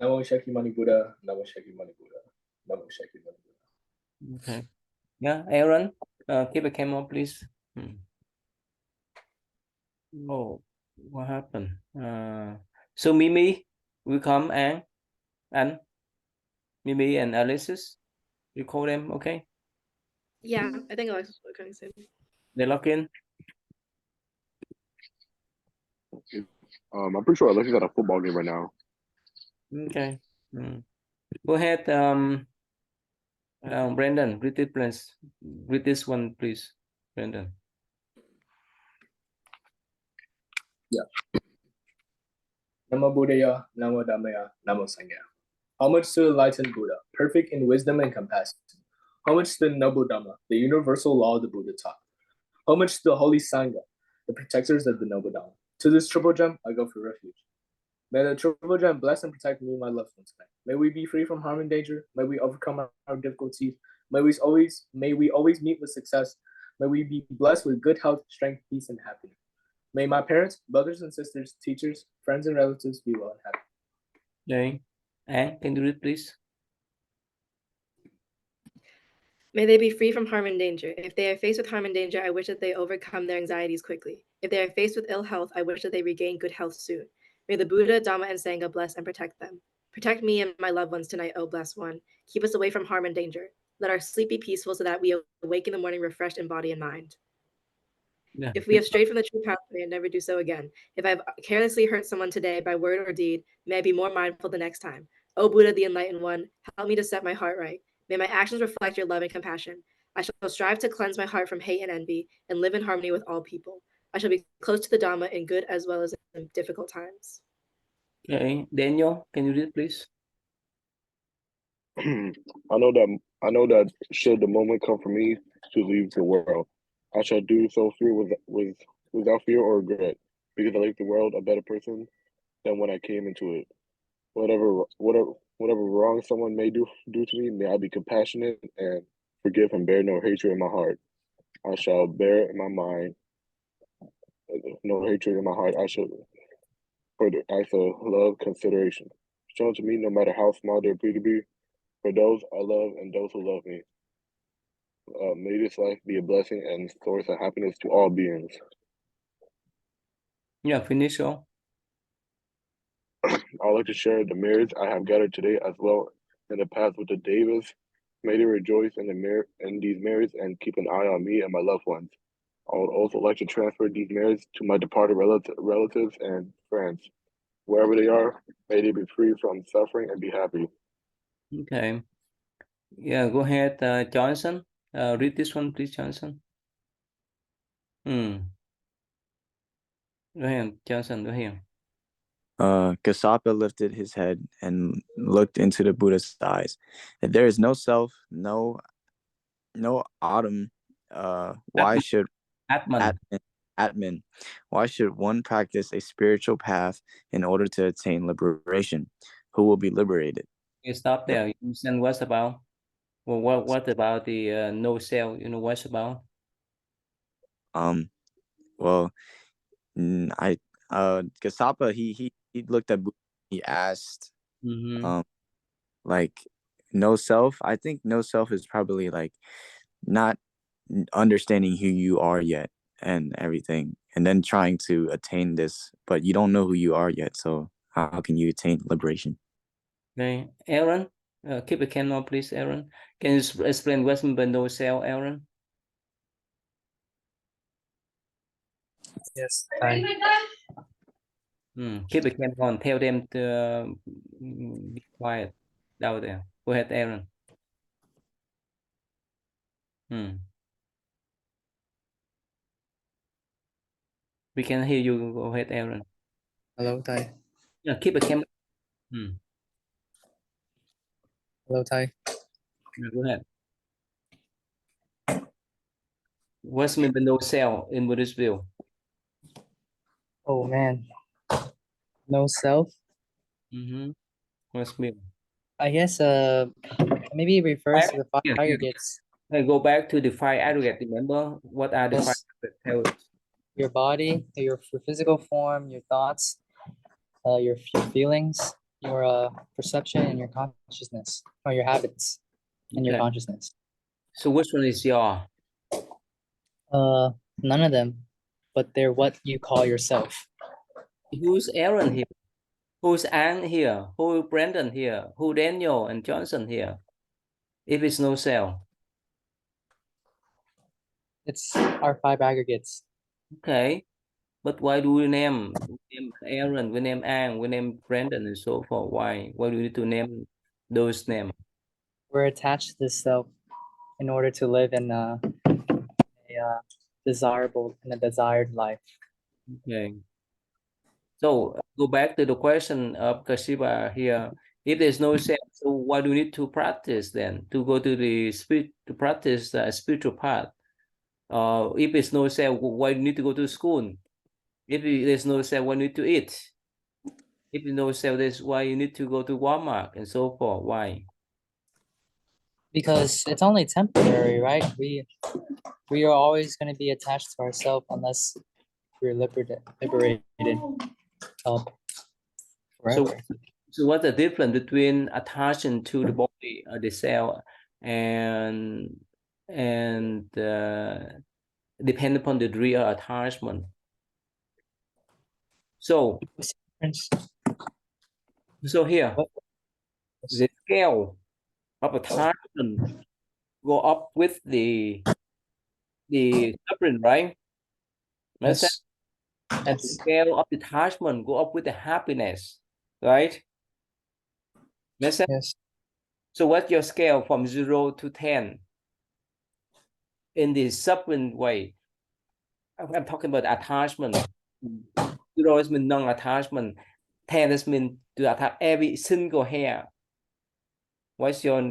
Namo Shakyamuni Buddha, Namo Shakyamuni Buddha, Namo Shakyamuni Buddha. Okay. Yeah, Aaron, keep a camera, please. Oh, what happened? So Mimi will come and Mimi and Alexis, you call them, okay? Yeah, I think Alexis will be coming soon. They lock in. I'm pretty sure Alexis at a football game right now. Okay. Go ahead, Brandon, read it, please. Read this one, please, Brandon. Yeah. Namo Buddhaya, Namo Dhammaya, Namo Sanghaya. Homage to the enlightened Buddha, perfect in wisdom and compassion. Homage to the noble Dhamma, the universal law the Buddha taught. Homage to the holy Sangha, the protectors of the noble Dhamma. To this triple gem, I go for refuge. May the triple gem bless and protect me and my loved ones tonight. May we be free from harm and danger. May we overcome our difficulties. May we always meet with success. May we be blessed with good health, strength, peace, and happiness. May my parents, brothers and sisters, teachers, friends, and relatives be well and happy. Okay. And can you read, please? May they be free from harm and danger. If they are faced with harm and danger, I wish that they overcome their anxieties quickly. If they are faced with ill health, I wish that they regain good health soon. May the Buddha, Dhamma, and Sangha bless and protect them. Protect me and my loved ones tonight, O blessed one. Keep us away from harm and danger. Let our sleep be peaceful so that we awake in the morning refreshed in body and mind. Yeah. If we have strayed from the true path, may I never do so again. If I have carelessly hurt someone today by word or deed, may I be more mindful the next time. O Buddha, the enlightened one, help me to set my heart right. May my actions reflect your love and compassion. I shall strive to cleanse my heart from hate and envy and live in harmony with all people. I shall be close to the Dhamma in good as well as in difficult times. Okay. Daniel, can you read, please? I know that should the moment come for me to leave the world, I shall do so without fear or regret, because I leave the world a better person than when I came into it. Whatever wrong someone may do to me, may I be compassionate and forgive and bear no hatred in my heart. I shall bear in my mind no hatred in my heart. I shall for the acts of love consideration shown to me, no matter how small they appear to be, for those I love and those who love me. May this life be a blessing and source of happiness to all beings. Yeah, finish all. I would like to share the merits I have gathered today as well in the past with the Davis. May they rejoice in these merits and keep an eye on me and my loved ones. I would also like to transfer these merits to my departed relatives and friends. Wherever they are, may they be free from suffering and be happy. Okay. Yeah, go ahead, Johnson. Read this one, please, Johnson. Go ahead, Johnson, go ahead. Kasapa lifted his head and looked into the Buddha's eyes. If there is no self, no Atman, why should Atman, why should one practice a spiritual path in order to attain liberation? Who will be liberated? Okay, stop there. You understand what's about? Well, what about the no self? You know what's about? Well, Kasapa he looked at Buddha, he asked, like no self. I think no self is probably like not understanding who you are yet and everything, and then trying to attain this, but you don't know who you are yet. So how can you attain liberation? Okay, Aaron, keep a camera, please, Aaron. Can you explain what's meant by no self, Aaron? Yes. Keep a camera on. Tell them to be quiet down there. Go ahead, Aaron. We can hear you. Go ahead, Aaron. Hello, Thầy. Yeah, keep a camera. Hello, Thầy. Yeah, go ahead. What's meant by no self in Buddhist view? Oh man, no self. What's mean? I guess maybe it refers to the five aggregates. Go back to the five aggregates. Remember what are the five aggregates? Your body, your physical form, your thoughts, your feelings, your perception and your consciousness, or your habits and your Okay. consciousness. So which one is your? None of them, but they're what you call yourself. Who's Aaron here? Who's Anne here? Who Brandon here? Who Daniel and Johnson here? If it's no self. It's our 5 aggregates. Okay. But why do we name Aaron, we name Anne, we name Brandon and so forth? Why? Why do we need to name those names? We're attached to this self in order to live in a desirable and a desired life. Okay. So go back to the question of Kashiba here. If there's no self, so why do we need to practice then? To go to the spirit to practice the spiritual path. If it's no self, why do you need to go to school? If there's no self, why do you need to eat? If there's no self, that's why you need to go to Walmart and so forth. Why? Because it's only temporary, right? We are always going to be attached to ourselves unless we're liberated So, forever. so what's the difference between attachment to the body, the cell, and depend upon the degree of attachment? So here, What? the scale of attachment go up with the suffering, right? Let's say Yes. the scale of detachment go up with the happiness, right? Let's say. Yes. So what's your scale from 0 to 10 in the suffering way? I'm talking about attachment. 0 is mean non-attachment. 10 is mean to attach every single hair. What's your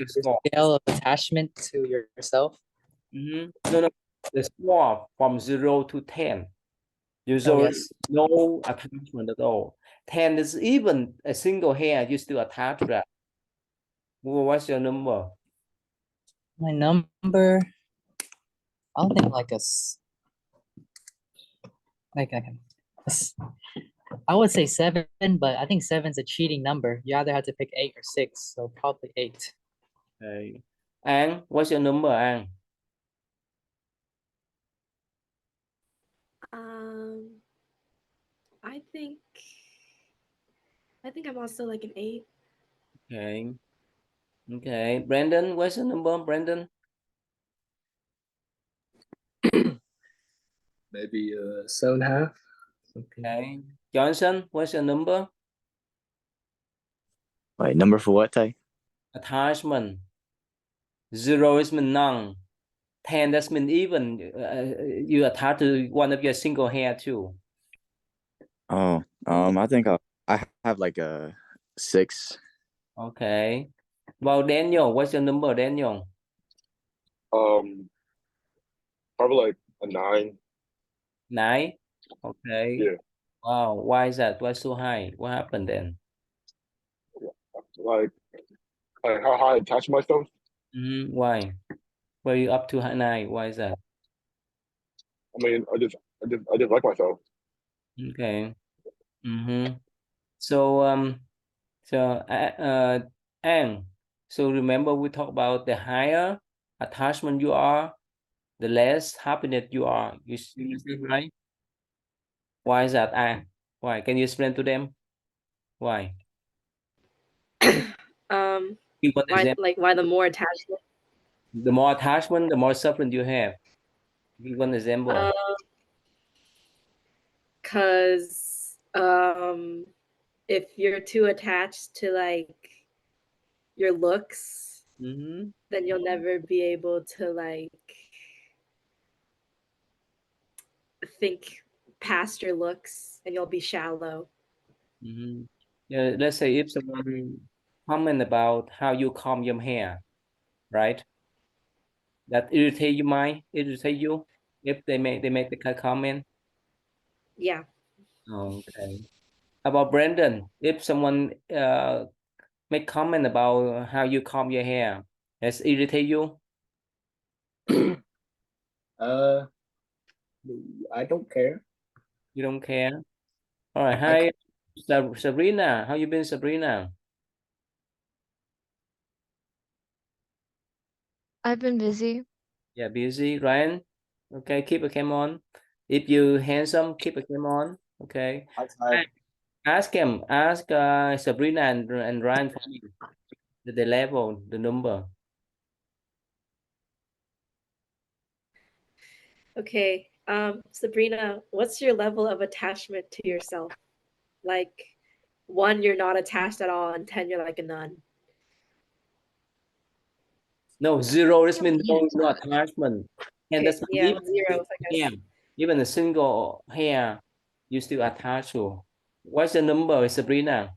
score? Scale of attachment to yourself. No. The score from 0 to 10. Usually yes. no attachment at all. 10 is even a single hair, you still attach to that. What's your number? My number, I'll think I would say 7, but I think 7's a cheating number. You either have to pick 8 or 6, so probably 8. Okay. Anh, what's your number, Anh? I think I'm also like an 8. Okay. Okay. Brandon, what's your number, Brandon? Maybe 7.5. Okay. Johnson, what's your number? Wait, number for what, Tay? Attachment. 0 is mean none. 10 that's mean even. You attach to one of your single hair too. Oh, I think I have like a 6. Okay. Well, Daniel, what's your number, Daniel? Probably like a 9. 9? Okay. Yeah. Wow, why is that? Why so high? What happened then? Like how high I attach myself. Why? Were you up to 9? Why is that? I mean, I just like myself. Okay. So Anne, so remember we talked about the higher attachment you are, the less happiness you are. You see, right? Why is that, Anne? Why? Can you explain to them? Why? Give one example. Why the more attachment? The more attachment, the more suffering you have. Give one example. Because if you're too attached to like your looks, then you'll never be able to like think past your looks, and you'll be shallow. Yeah, let's say if someone comment about how you comb your hair, right? That irritate you if they make the comment. Yeah. Okay. How about Brandon? If someone make comment about how you comb your hair, does it irritate you? I don't care. You don't care. All right. Hi, Sabrina, how you been, Sabrina? I've been busy. Yeah, busy. Ryan, okay, keep a cam on. If you handsome, keep a cam on. Okay. Ask him, ask Sabrina and Ryan for me the level, the number. Okay. Sabrina, what's your level of attachment to yourself? Like 1, you're not attached at all, and 10, you're like a nun. No, 0. This means no attachment. And Okay, that's yeah, even 0, I guess. hair, even a single hair, you still attach to. What's the number, Sabrina?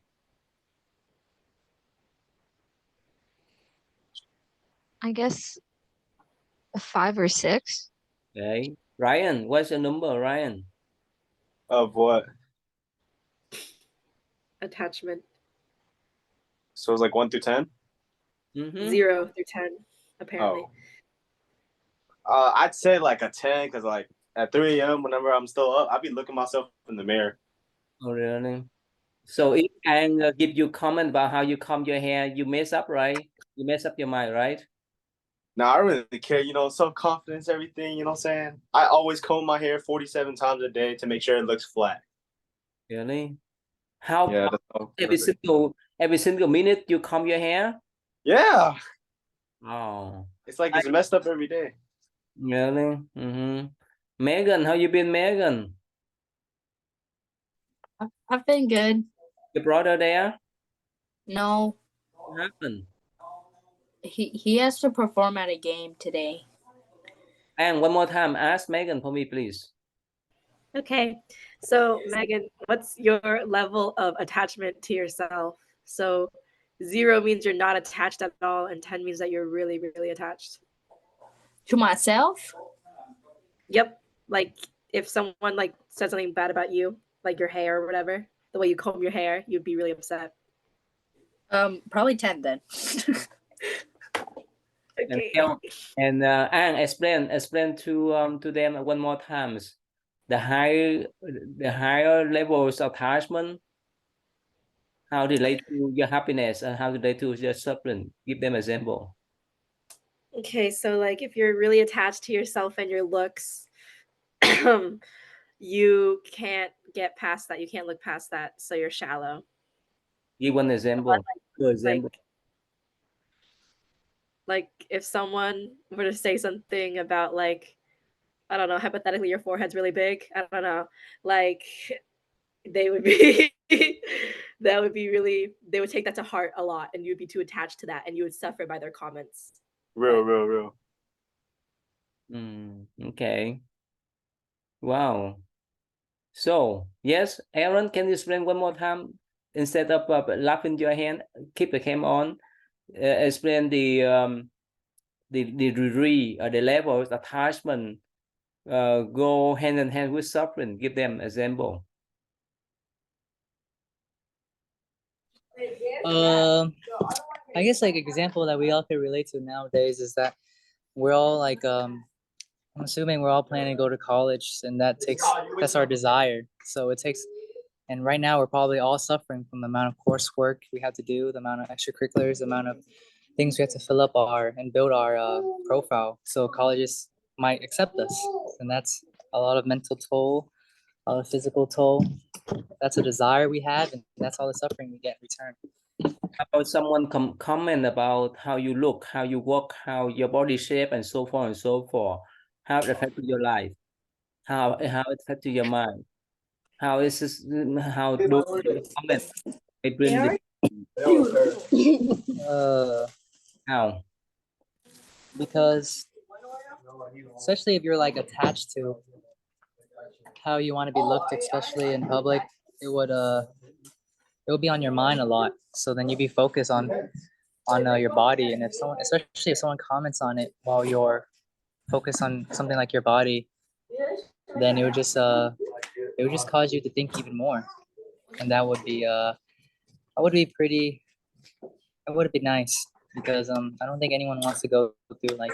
I guess a 5 or 6. Okay. Ryan, what's the number, Ryan? Of what? Attachment. So it's like 1 through 10. Mm-hmm. 0 through 10, apparently. I'd say like a 10 because like at 3 a.m. whenever I'm still up, I'd be looking myself in the mirror. Oh, really? So if I give you comment about how you comb your hair, you mess up, right? You mess up your mind, right? Now I don't really care, self-confidence, everything, you know what I'm saying? I always comb my hair 47 times a day to make sure it looks flat. Really? How Yeah, that's all every single minute you comb your hair? Yeah. Oh, It's like it's messed up every day. really? Mm-hmm. Megan, how you been, Megan? I've been good. Your brother there? No, What happened? he has to perform at a game today. And one more time, ask Megan for me, please. Okay. So, Megan, what's your level of attachment to yourself? So, 0 means you're not attached at all, and 10 means that you're really, really attached. To myself? Yep. Like if someone like said something bad about you, like your hair or whatever, the way you comb your hair, you'd be really upset. Probably 10 then. Okay. And explain to them one more times the higher levels of attachment, how relate to your happiness and how relate to your suffering. Give them example. Okay, so like if you're really attached to yourself and your looks, you can't get past that. You can't look past that, so you're shallow. Give one example. Good example. Like if someone were to say something about like, I don't know, hypothetically your forehead's really big. I don't know. Like they would be that would be really, they would take that to heart a lot, and you'd be too attached to that, and you would suffer by their comments. Real. Okay. Wow. So yes, Aaron, can you explain one more time instead of laughing your hand? Keep the cam on. Explain the degree or the levels attachment go hand in hand with suffering. Give them example. I guess like example that we all can relate to nowadays is that we're all like I'm assuming we're all planning to go to college, and that's our desire. So it takes, and right now we're probably all suffering from the amount of coursework we have to do, the amount of extracurriculars, the amount of things we have to fill up and build our profile. So colleges might accept us, and that's a lot of mental toll, a lot of physical toll. That's a desire we have, and that's all the suffering we get in return. How about someone comment about how you look, how you walk, how your body shape, and so forth and so forth? How it affected your life? How it affected your mind? How is this? How do comment? It bring the how? Because especially if you're like attached to how you want to be looked, especially in public, it would be on your mind a lot. So then you'd be focused on your body, and if someone, especially if someone comments on it while you're focused on something like your body, then it would just cause you to think even more, and that would be nice, because I don't think anyone wants to go through like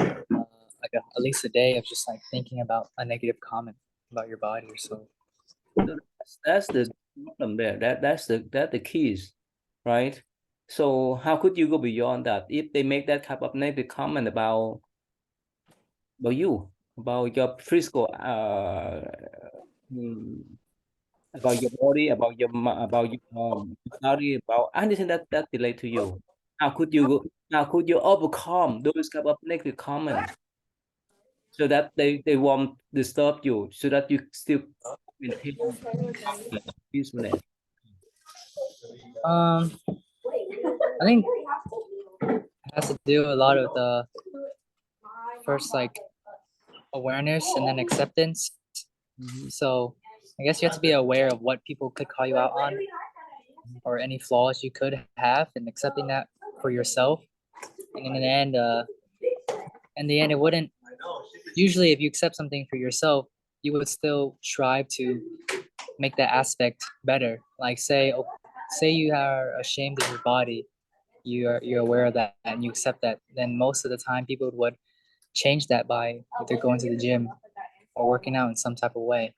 at least a day of just like thinking about a negative comment about your body or so. That's problem there. That's the keys, right? So how could you go beyond that if they make that type of negative comment about you, about your physical, about your body, about your body, about anything that relate to you? How could you overcome those type of negative comments so that they won't disturb you, so that you still maintain peacefulness? I think it has to do a lot of the first like awareness and then acceptance. So I guess you have to be aware of what people could call you out on or any flaws you could have and accepting that for yourself. And in the end, it wouldn't, usually if you accept something for yourself, you would still strive to make that aspect better. Like say you are ashamed of your body, you're aware of that and you accept that, then most of the time people would change that by either going to the gym or working out in some type of way.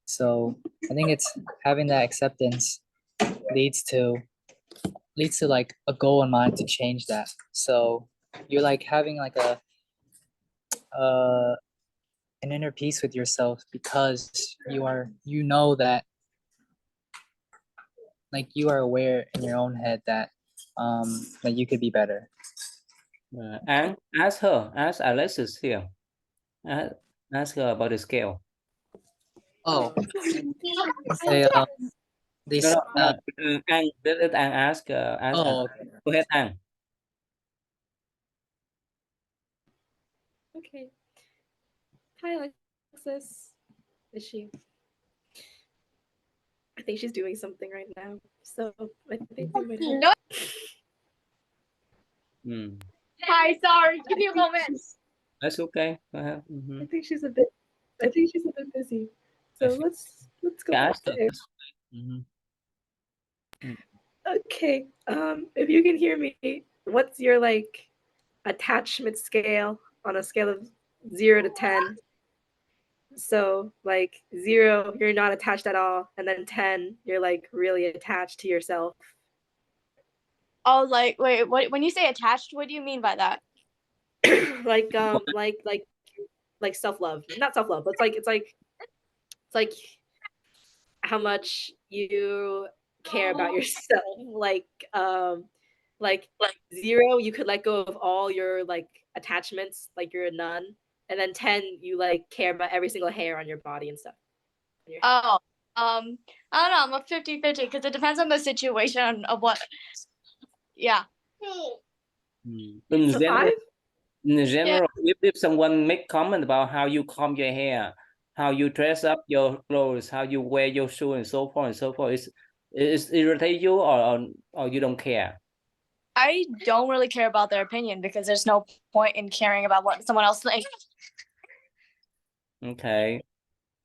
So I think it's having that acceptance leads to like a goal in mind to change that. So you're like having like an inner peace with yourself because you know that like you are aware in your own head that that you could be better. And ask Alexis here. Ask her about the scale. Oh, say this. And let An ask. Oh, okay. Go ahead, An. Okay. Hi, Alexis. Is she? I think she's doing something right now. So I think we might have... Hi, sorry. Give me a moment. That's okay. Go ahead. I think she's a bit busy. So let's go back to it. Okay. If you can hear me, what's your like attachment scale on a scale of 0 to 10? So like 0, you're not attached at all, and then 10, you're like really attached to yourself. Oh, like wait, what? When you say attached, what do you mean by that? like self-love, not self-love, but it's like how much you care about yourself. Like 0, you could let go of all your like attachments, like you're a nun, and then 10, you like care about every single hair on your body and stuff. Oh, I don't know. I'm a 50-50 because it depends on the situation of what. Yeah. In So general, 5? if someone make comment about how you comb your hair, how you dress up your clothes, how you wear your shoe, and so forth, is irritate you or you don't care? I don't really care about their opinion because there's no point in caring about what someone else thinks. Okay.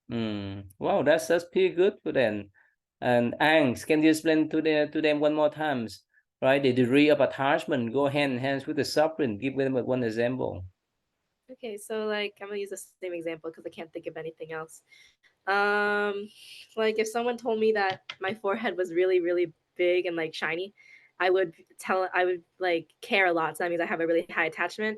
Wow, that's pretty good for them. And Ang, can you explain to them one more times, right? The degree of attachment go hand in hand with the suffering. Give them one example. Okay, so like I'm gonna use the same example because I can't think of anything else. Like if someone told me that my forehead was really, really big and like shiny, I would like care a lot. So that means I have a really high attachment.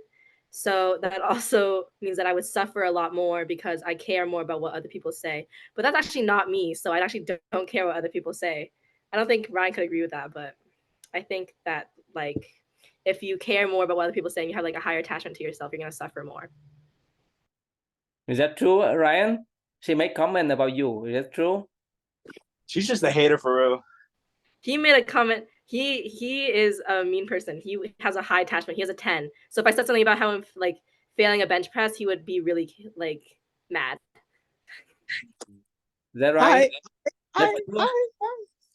So that also means that I would suffer a lot more because I care more about what other people say. But that's actually not me. So I actually don't care what other people say. I don't think Ryan could agree with that, but I think that like if you care more about what other people say and you have like a higher attachment to yourself, you're gonna suffer more. Is that true, Ryan? She made comment about you. Is that true? She's just a hater for real. He made a comment. He is a mean person. He has a high attachment. He has a 10. So if I said something about how I'm like failing a bench press, he would be really like mad. Is that right? Hi.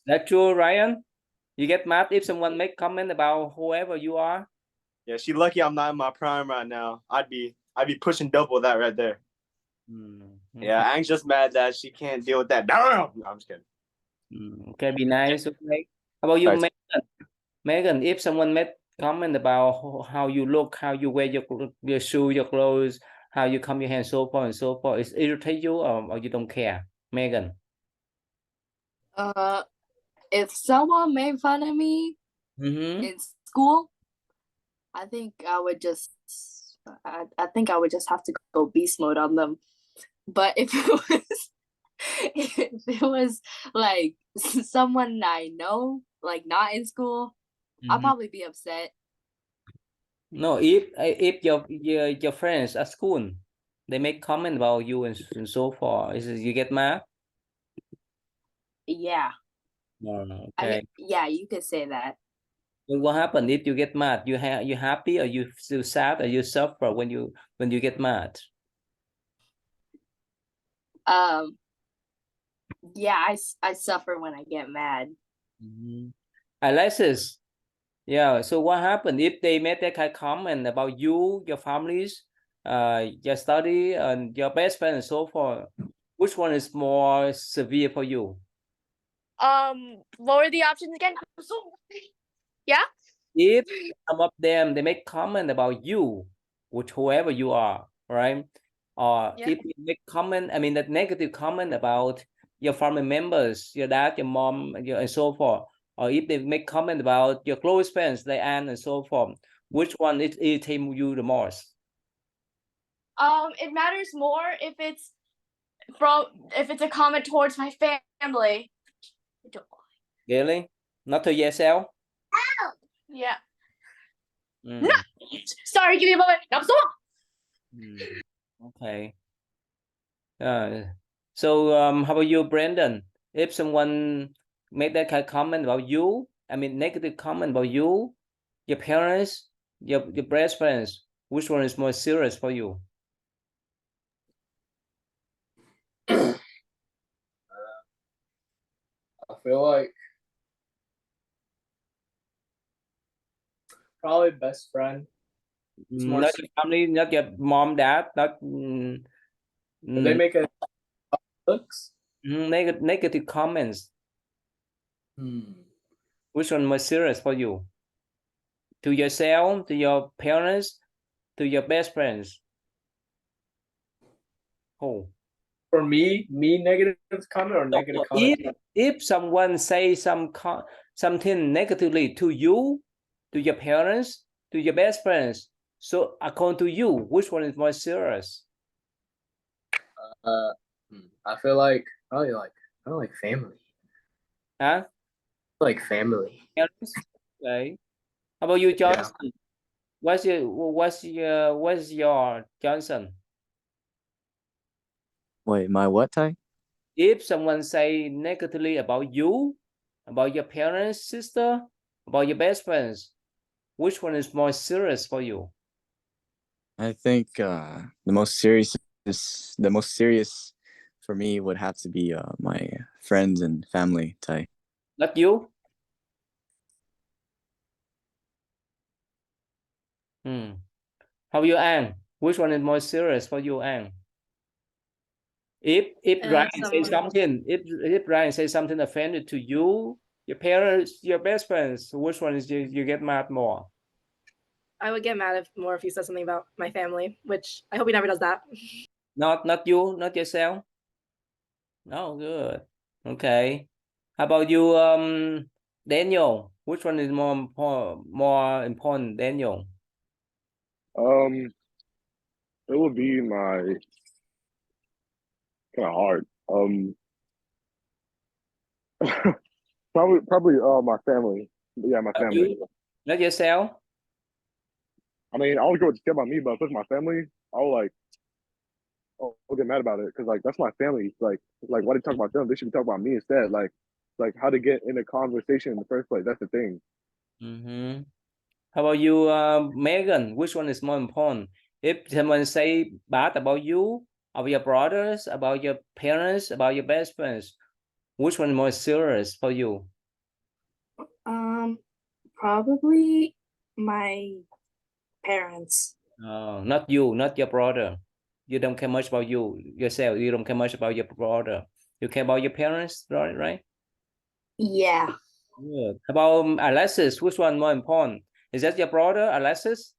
That true, Ryan? You get mad if someone make comment about whoever you are? Yeah, she lucky I'm not in my prime right now. I'd be pushing double that right there. Okay. Yeah, Ang's just mad that she can't deal with that. No, I'm just kidding. Okay, be nice. Okay. How about you, Right. Megan? Megan, if someone made comment about how you look, how you wear your shoe, your clothes, how you comb your hair, so forth and so forth, it irritate you or you don't care, Megan? If someone made fun of me in school, I think I would just have to go beast mode on them. But if it was like someone I know, like not in school, I'll probably be upset. No, if your friends at school, they make comment about you and so forth, you get mad? Yeah. No, okay. Yeah, you could say that. Well, what happened if you get mad? You happy, or you feel sad, or you suffer when you get mad? Yeah, I suffer when I get mad. Alexis, yeah. So what happened if they made that kind of comment about you, your families, your study, and your best friend, and so forth? Which one is more severe for you? What were the options again? Yeah. If some of them they make comment about you, with whoever you are, right? Or Yeah. if they make comment, I mean that negative comment about your family members, your dad, your mom, and so forth, or if they make comment about your close friends, like Anne and so forth, which one is irritating you the most? It matters more if it's a comment towards my family. Really? Not to yourself? Yeah. Mm. Sorry, give me a moment. No, stop. Okay. So how about you, Brandon? If someone made that kind of comment about you, I mean negative comment about you, your parents, your best friends, which one is more serious for you? I feel like probably best friend. Not your family, not your mom, dad, not they make a looks. Negative comments. Which one more serious for you? To yourself, to your parents, to your best friends? Oh. For me, negative comment or negative comment? If someone say something negatively to you, to your parents, to your best friends, so according to you, which one is more serious? I feel like probably like I don't like family. Huh? Like family. Parents? Okay. How about you, Johnson? Yeah. What's your Johnson? Wait, my what, Ty? If someone say negatively about you, about your parents, sister, about your best friends, which one is more serious for you? I think the most serious for me would have to be my friends and family, Ty. Not you? How about you, Anne? Which one is more serious for you, Anne? If Ryan say something, if Ryan say something offended to you, your parents, your best friends, which one is you get mad more? I would get mad more if he said something about my family, which I hope he never does that. Not you, not yourself. No, good. Okay. How about you, Daniel? Which one is more important, Daniel? It would be my kind of hard. Probably my family. Yeah, my family. Not yourself? I mean, I would go to care about me, but if it's my family, I'll get mad about it because like that's my family. Like why do you talk about them? They should be talking about me instead. Like how to get in a conversation in the first place. That's the thing. How about you, Megan? Which one is more important? If someone say bad about you, about your brothers, about your parents, about your best friends, which one is more serious for you? Probably my parents. Not you, not your brother. You don't care much about yourself. You don't care much about your brother. You care about your parents, right? Yeah. Good. How about Alexis? Which one more important? Is that your brother, Alexis?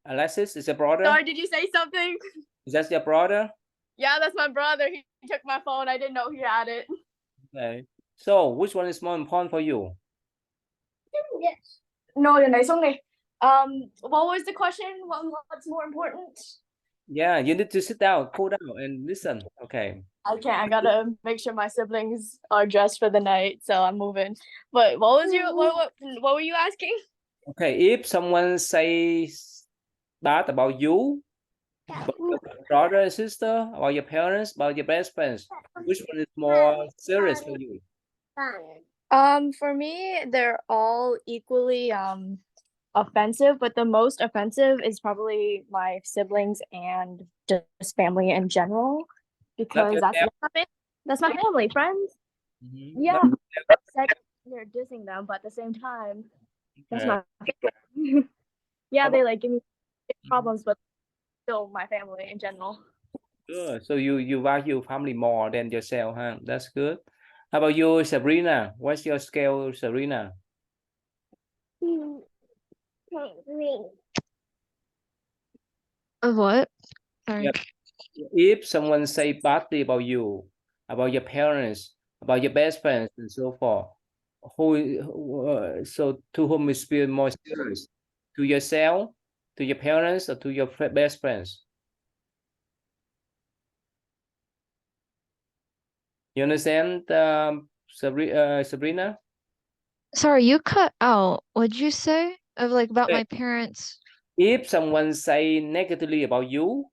Alexis is your brother? Sorry, did you say something? Is that your brother? Yeah, that's my brother. He took my phone. I didn't know he had it. Okay. So which one is more important for you? Yes. No, the next one. What was the question? What's more important? Yeah, you need to sit down, cool down, and listen. Okay. I can't. I gotta make sure my siblings are dressed for the night, so I'm moving. But what was your what were you asking? Okay. If someone says bad about you, about your brother and sister, about your parents, about your best friends, which one is more serious for you? For me, they're all equally offensive, but the most offensive is probably my siblings and just family in general, because that's my family, friends. Yeah, second, they're dissing them, but at the same time, that's Okay. my family. Yeah, they like give me problems, but still my family in general. Good. So you value family more than yourself, huh? That's good. How about you, Sabrina? What's your scale, Sabrina? Of what? Sorry. Yep. If someone say badly about you, about your parents, about your best friends, and so forth, so to whom is feel more serious? To yourself, to your parents, or to your best friends? You understand, Sabrina? Sorry, you cut out. What'd you say? Of like about Okay. my parents? If someone say negatively about you,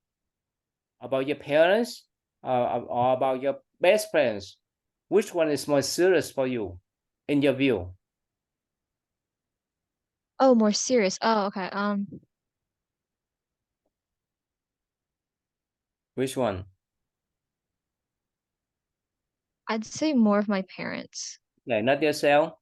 about your parents, or about your best friends, which one is more serious for you, in your view? Oh, more serious. Oh, okay. Which one? I'd say more of my parents. Like not yourself?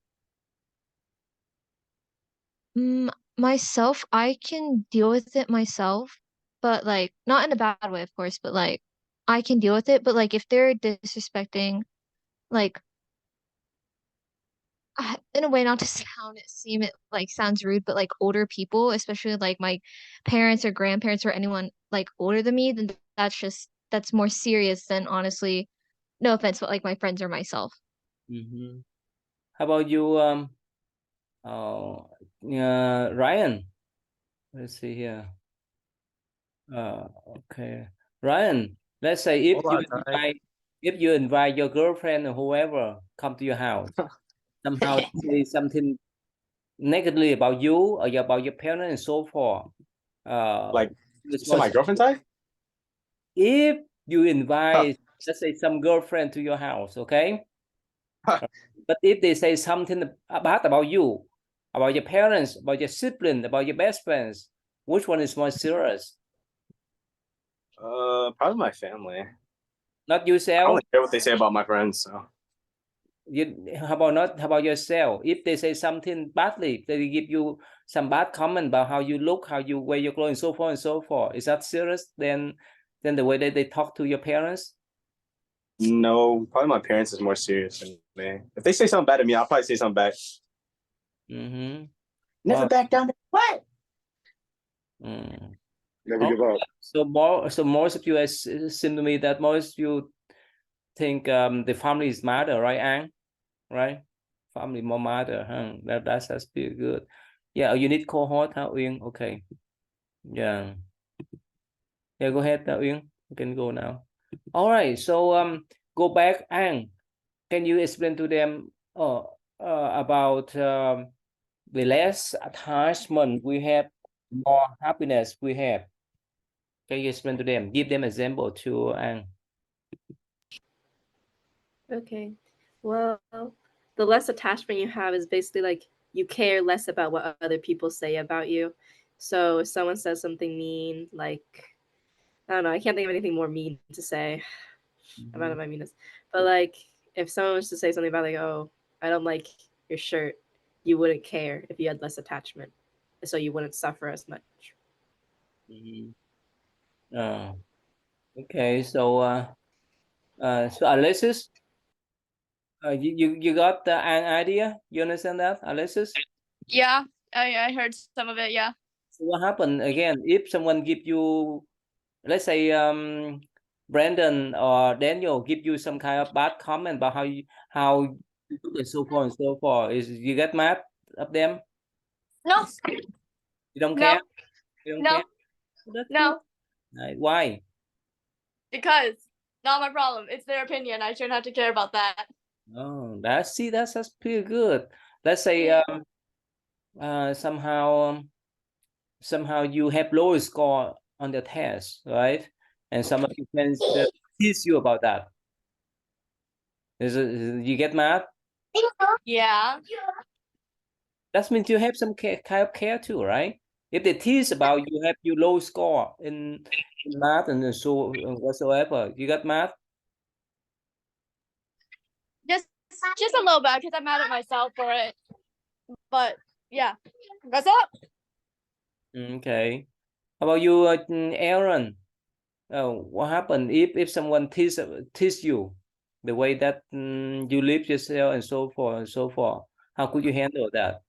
Myself, I can deal with it myself, but like not in a bad way, of course, but like I can deal with it. But like if they're disrespecting, like in a way, not to seem it like sounds rude, but like older people, especially like my parents or grandparents or anyone like older than me, then that's more serious than honestly, no offense, but like my friends or myself. Mm-hmm. How about you, Ryan? Let's see here. Okay, Ryan. Let's say if you invite your girlfriend or whoever come to your house, somehow say something negatively about you or about your parents and so forth. Like, It's so more my girlfriend's high? if you invite, let's say, some girlfriend to your house, okay? But if they say something bad about you, about your parents, about your sibling, about your best friends, which one is more serious? Probably my family. Not I yourself. don't care what they say about my friends. So How about yourself? If they say something badly, they give you some bad comment about how you look, how you wear your clothes, and so forth and so forth. Is that serious? Then the way that they talk to your parents? no, probably my parents is more serious than me. If they say something bad to me, I'll probably say something back. Mm-hmm. Never back down. What? Never give up. So most of you seem to me that most you think the family is matter, right, Ang? Right? Family more matter, huh? That's pretty good. Yeah, you need cohort, huh, Uyên? Okay. Yeah. Yeah, go ahead, Uyên. You can go now. All right. So go back, Ang. Can you explain to them about the less attachment we have, more happiness we have? Can you explain to them? Give them example to Ang. Okay. Well, the less attachment you have is basically like you care less about what other people say about you. So if someone says something mean, like I don't know, I can't think of anything more mean to say about my meanness. But like if someone was to say something about like, oh, I don't like your shirt, you wouldn't care if you had less attachment. So you wouldn't suffer as much. Okay. So Alexis, you got an idea? You understand that, Alexis? Yeah, I heard some of it. Yeah. So what happened again if someone give you, let's say, Brandon or Daniel give you some kind of bad comment about how you look and so forth and so forth, is you get mad of them? No, You don't no, care? You don't no, care? That's no, good. Right. Why? because not my problem. It's their opinion. I shouldn't have to care about that. Oh, that's pretty good. Let's say somehow you have lower score on the test, right? And some of your friends tease you about that. You get mad? Yeah. That means you have some kind of care too, right? If they tease about you have you low score in math and so whatsoever, you got mad? Just a little bit because I'm mad at myself for it. But yeah, that's up. Okay. How about you, Aaron? What happened if someone tease you the way that you live yourself and so forth and so forth? How could you handle that?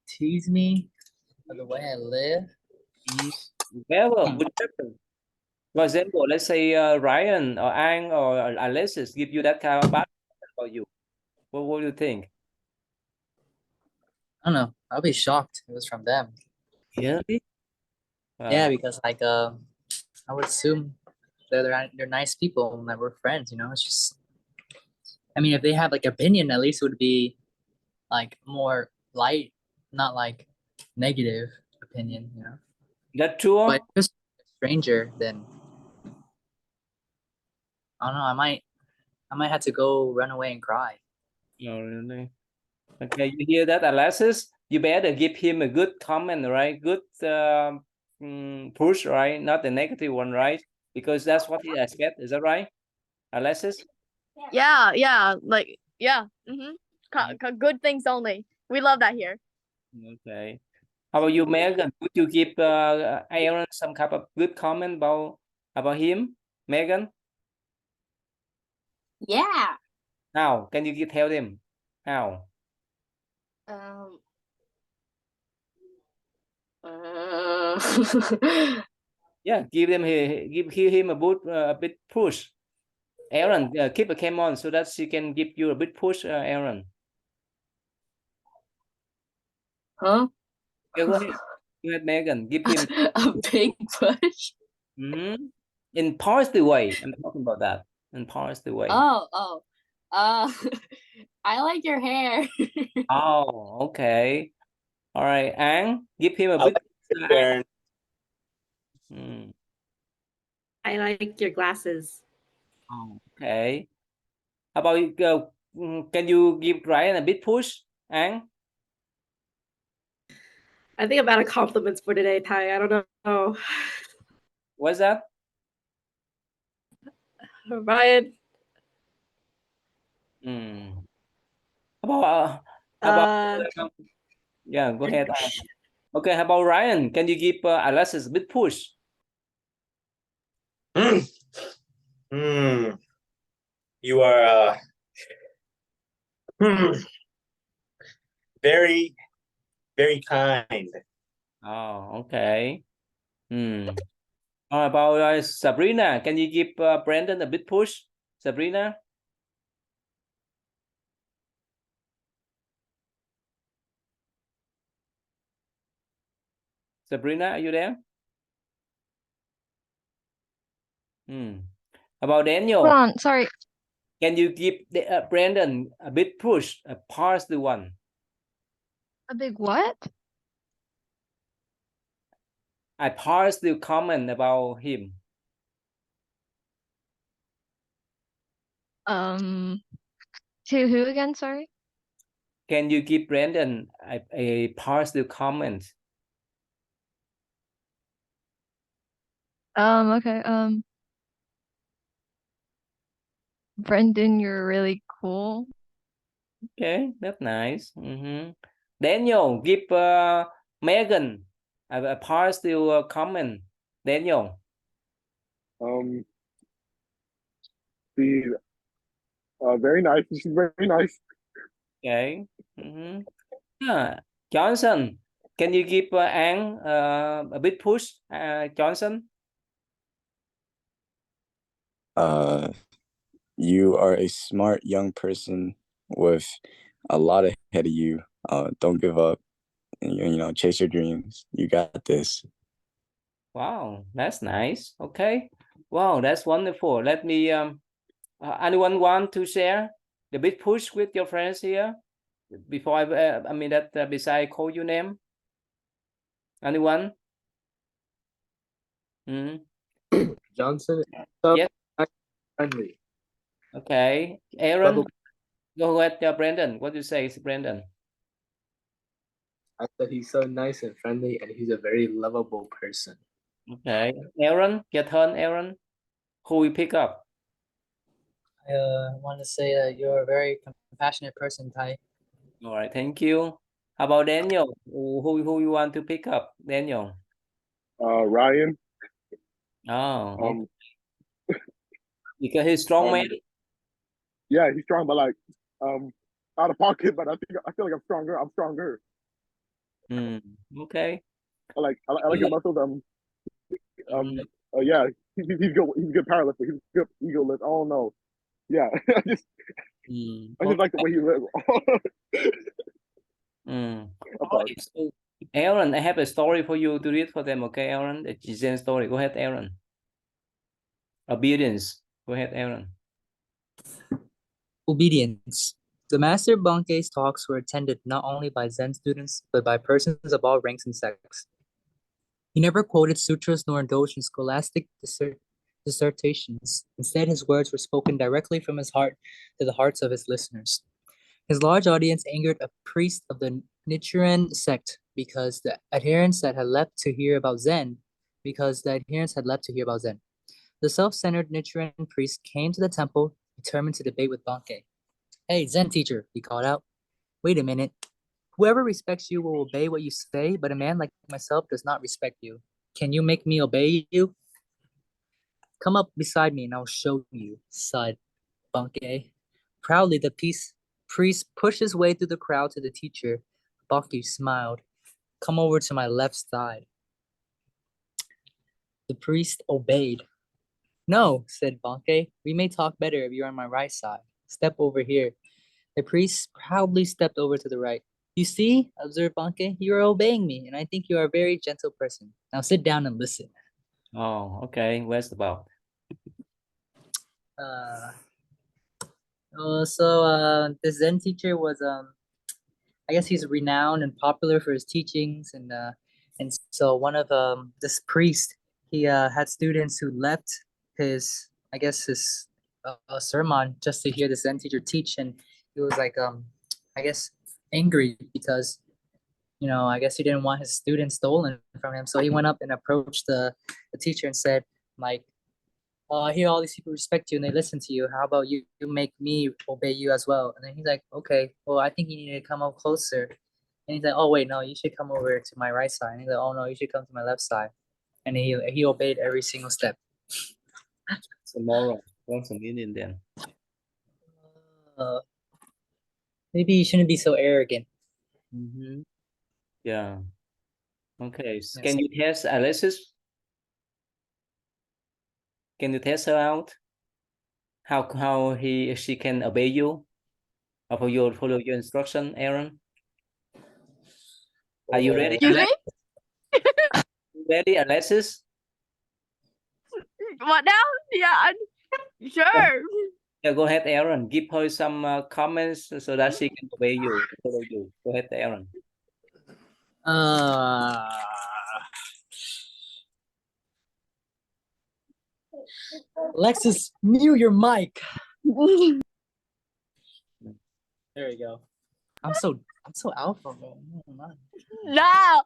Tease me for the way I live. Whatever. For example, let's say Ryan or Ang or Alexis give you that kind of bad about you. What do you think? I don't know. I'll be shocked if it was from them. Really? Yeah, because like I would assume they're nice people and that we're friends. You know, it's just. I mean, if they have like opinion, at least it would be like more light, not like negative opinion. You know. That true? But if it's a stranger, then I don't know. I might have to go run away and cry. No, really. Okay, you hear that, Alexis? You better give him a good comment, right? Good push, right? Not the negative one, right? Because that's what he expects. Is that right, Alexis? Yeah, like yeah. Good things only. We love that here. Okay. How about you, Megan? Would you give Aaron some kind of good comment about him, Megan? Yeah. How can you tell them? How? Um. Yeah, give him a bit push. Aaron, keep a cam on so that she can give you a bit push, Aaron. Huh? Yeah, go ahead. Go ahead, Megan. Give him A big push. in positive way. I'm talking about that in positive way. Oh. Uh. I like your hair. Oh, okay. All right, Ang, give him a I bit. like Aaron. I like your glasses. Oh, okay. How about you? Can you give Ryan a bit push, Ang? I think I'm out of compliments for today, Ty. I don't know. What's that? Ryan. How about yeah, go ahead. Okay, how about Ryan? Can you give Alexis a bit push? You are very, very kind. Oh, okay. How about Sabrina? Can you give Brandon a bit push? Sabrina? Sabrina, are you there? About Daniel? Hold on, sorry. Can you give Brandon a bit push, a positive one? A big what? A positive comment about him. To who again? Sorry. Can you give Brandon a positive comment? Okay. Brendan, you're really cool. Okay, that's nice. Daniel, give Megan a positive comment. Daniel. Very nice. She's very nice. Okay. Johnson, Can you give Ang a bit push, Johnson? You are a smart young person with a lot ahead of you. Don't give up. And, you know, chase your dreams. You got this. Wow, that's nice. Okay. Wow, that's wonderful. Let me anyone want to share the big push with your friends here before I mean that beside call your name? Anyone? Johnson is Yes. friendly. Okay. Aaron, Lovable. go ahead, Brandon. What do you say, Brandon? I said he's so nice and friendly, and he's a very lovable person. Okay. Aaron, your turn, Aaron. Who will pick up? I want to say that you're a very compassionate person, Tai. All right, thank you. How about Daniel? Who you want to pick up? Daniel. Ryan. Oh, okay. Because he's strong man. Yeah, he's strong, but like out of pocket. But I feel like I'm stronger. Okay. I like your muscles. Yeah, he's good. He's a good powerlifter. He's a good ego lift. I don't know. Yeah, I just like the way he lives. Okay, so Aaron, I have a story for you to read for them. Okay, Aaron, the Zen story. Go ahead, Aaron. Obedience. Go ahead, Aaron. Obedience. The Master Bankei's talks were attended not only by Zen students, but by persons of all ranks and sects. He never quoted sutras nor indulged in scholastic dissertations. Instead, his words were spoken directly from his heart to the hearts of his listeners. His large audience angered a priest of the Nichiren sect because the adherents had left to hear about Zen. The self-centered Nichiren priest came to the temple, determined to debate with Bankei. "Hey, Zen teacher," he called out. "Wait a minute. Whoever respects you will obey what you say, but a man like myself does not respect you. Can you make me obey you? Come up beside me and I'll show you," sighed Bankei. Proudly, the priest pushed his way through the crowd to the teacher. Bankei smiled. "Come over to my left side." The priest obeyed. "No," said Bankei. "We may talk better if you're on my right side. Step over here." The priest proudly stepped over to the right. "You see," observed Bankei, "you are obeying me, and I think you are a very gentle person. Now sit down and listen." Oh, okay. What's about? The Zen teacher was I guess he's renowned and popular for his teachings, and so one of this priest, he had students who left his sermon just to hear the Zen teacher teach, and he was like I guess angry because I guess he didn't want his students stolen from him, so he went up and approached the teacher and said, like, "I hear all these people respect you and they listen to you. How about you make me obey you as well?" And then he's like, "Okay, well, I think you need to come up closer." And he's like, "Oh wait, no, you should come over to my right side." And he's like, "Oh no, you should come to my left side." And he obeyed every single step. Some moral. What's the meaning then? Maybe you shouldn't be so arrogant. Yeah. Okay. Can you test Alexis? Can you test her out? How she can obey you? Or follow your instruction, Aaron? Are you ready? Excuse me? Ready, Alexis? What now? Yeah, sure. Yeah, go ahead, Aaron. Give her some comments so that she can obey you, follow you. Go ahead, Aaron. Alexis, mute your mic. There we go. I'm so alpha, man. No.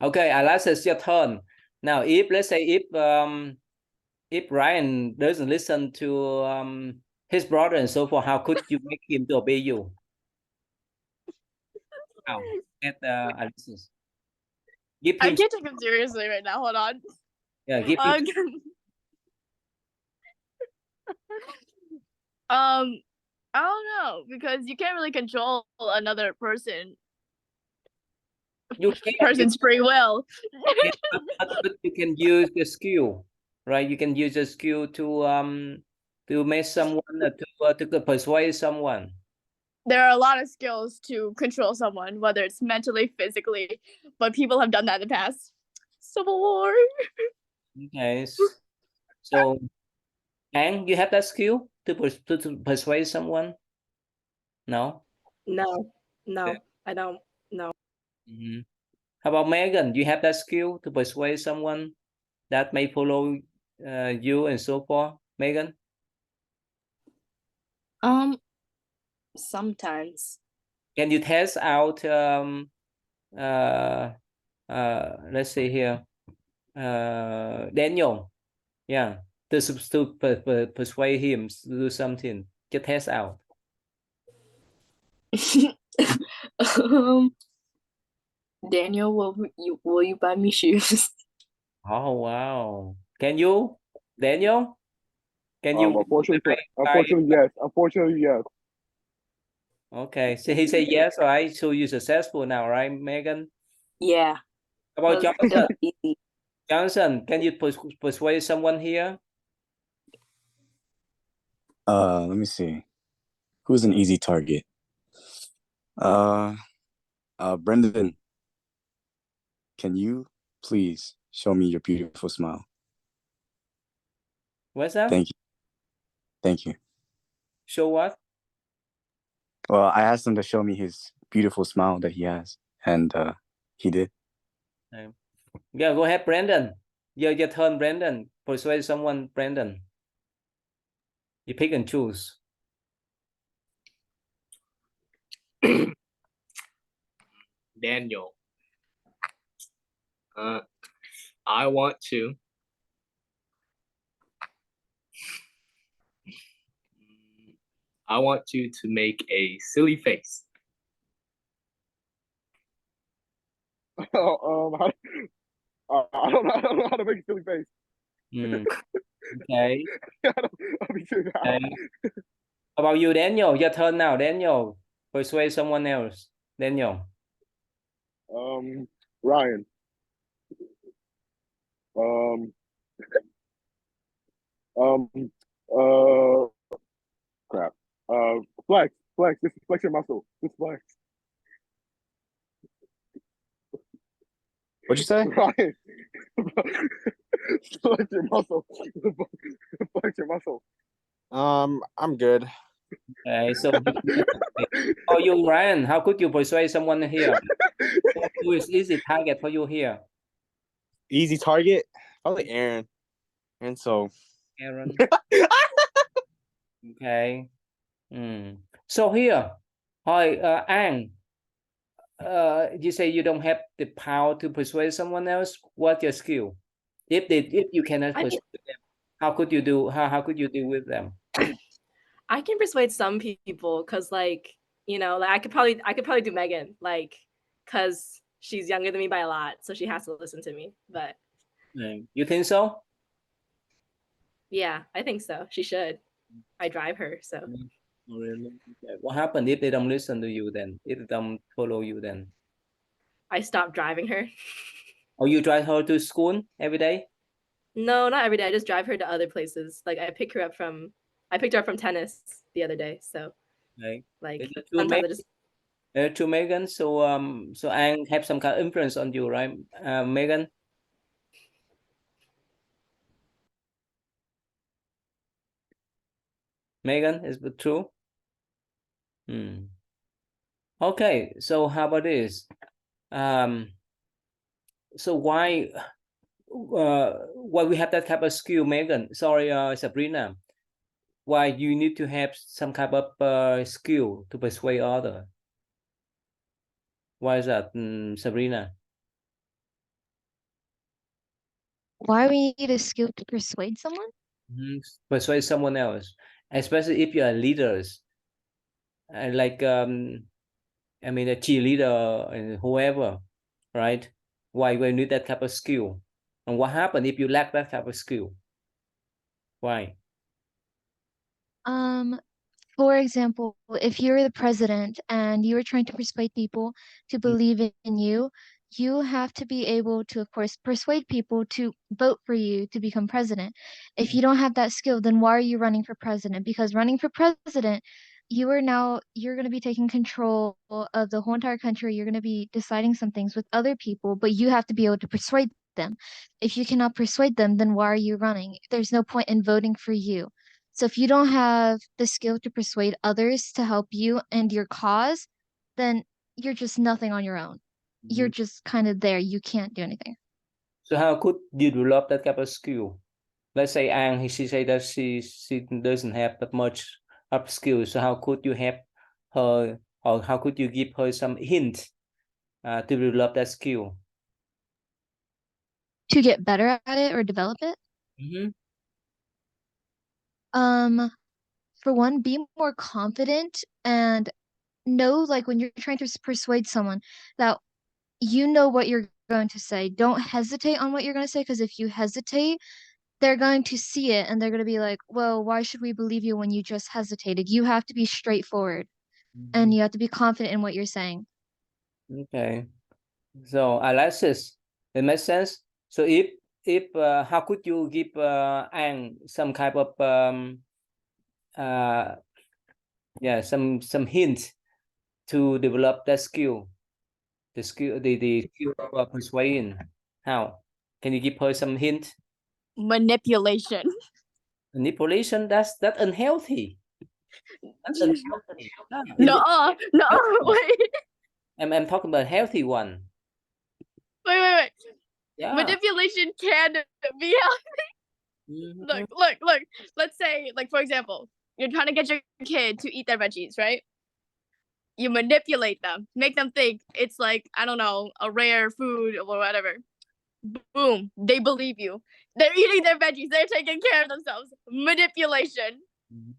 Okay, Alexis, your turn. Now, let's say if Ryan doesn't listen to his brother and so forth, how could you make him to obey you? How? Alexis. Give I him. can't take him seriously right now. Hold on. Yeah, give him. I don't know because you can't really control another person's free will. But you can use the skill, right? You can use the skill to make someone to persuade someone. There are a lot of skills to control someone, whether it's mentally, physically, but people have done that in the past. Civil War. Okay, so and you have that skill to persuade someone? No. No, I don't. No. How about Megan? Do you have that skill to persuade someone that may follow you and so forth, Megan? Sometimes. Can you test out let's see here, Daniel, yeah, to persuade him to do something, just test out. Daniel, will you buy me shoes? Oh wow, can you, Daniel? Can you? Unfortunately, yes. Unfortunately, yes. Okay, so he said yes, right? So you're successful now, right, Megan? Yeah. How about It was Johnson? easy. Johnson, can you persuade someone here? Let me see. Who's an easy target? Brendan, can you please show me your beautiful smile? What's that? Thank you. Thank you. Show what? Well, I asked him to show me his beautiful smile that he has, and he did. Yeah, go ahead, Brandon. Your turn, Brandon. Persuade someone, Brandon. You pick and choose. Daniel. I want to you to make a silly face. I don't know how to make a silly face. Okay. I'll be serious. Okay. How about you, Daniel? Your turn now, Daniel. Persuade someone else. Daniel. Ryan. Crap. Flex. This is flex your muscle. This flex. What'd you say? Ryan. Flex your muscle. Flex your muscle. I'm good. Okay, so oh, you, Ryan, how could you persuade someone here? Who is easy target for you here? Easy target? Probably Aaron. And so Aaron. Okay. So here, hi, Ang. You say you don't have the power to persuade someone else. What's your skill? If you cannot persuade them, how could you do? How could you deal with them? I can persuade some people because, like, you know, like I could probably do Megan, like, because she's younger than me by a lot, so she has to listen to me. But You think so? yeah, I think so. She should. I drive her, so. Really? Okay. What happened if they don't listen to you then? If they don't follow you then? I stopped driving her. Or you drive her to school every day? No, not every day. I just drive her to other places. Like I picked her up from tennis the other day. So Okay. like To sometimes I just to Megan, so Anne have some kind of influence on you, right, Megan? Megan, is it true? Okay, so how about this? So why we have that type of skill, Megan? Sorry, Sabrina. Why you need to have some kind of skill to persuade other? Why is that, Sabrina? Why we need a skill to persuade someone? Persuade someone else, especially if you are leaders, like I mean a cheerleader and whoever, right? Why we need that type of skill? And what happens if you lack that type of skill? Why? for example, if you're the president and you are trying to persuade people to believe in you, you have to be able to, of course, persuade people to vote for you to become president. If you don't have that skill, then why are you running for president? Because running for president, you're going to be taking control of the whole entire country. You're going to be deciding some things with other people, but you have to be able to persuade them. If you cannot persuade them, then why are you running? There's no point in voting for you. So if you don't have the skill to persuade others to help you and your cause, then you're just nothing on your own. You're just kind of there. You can't do anything. So how could you develop that kind of skill? Let's say Ang, she say that she doesn't have that much of skill. So how could you help her, or how could you give her some hint to develop that skill? To get better at it or develop it? For one, be more confident and know, like, when you're trying to persuade someone, that you know what you're going to say. Don't hesitate on what you're going to say, because if you hesitate, they're going to see it and they're going to be like, well, why should we believe you when you just hesitated? You have to be straightforward and you have to be confident in what you're saying. Okay. So Alexis, it makes sense. So if how could you give Ang some kind of some hints to develop that skill, the skill of persuasion? How can you give her some hint? Manipulation. Manipulation, that's unhealthy. That's unhealthy. No, wait. I'm talking about healthy one. Wait. Yeah. Manipulation can be healthy. Look. Let's say, like, for example, you're trying to get your kid to eat their veggies, right? You manipulate them, make them think it's like, I don't know, a rare food or whatever. Boom, they believe you. They're eating their veggies. They're taking care of themselves. Manipulation.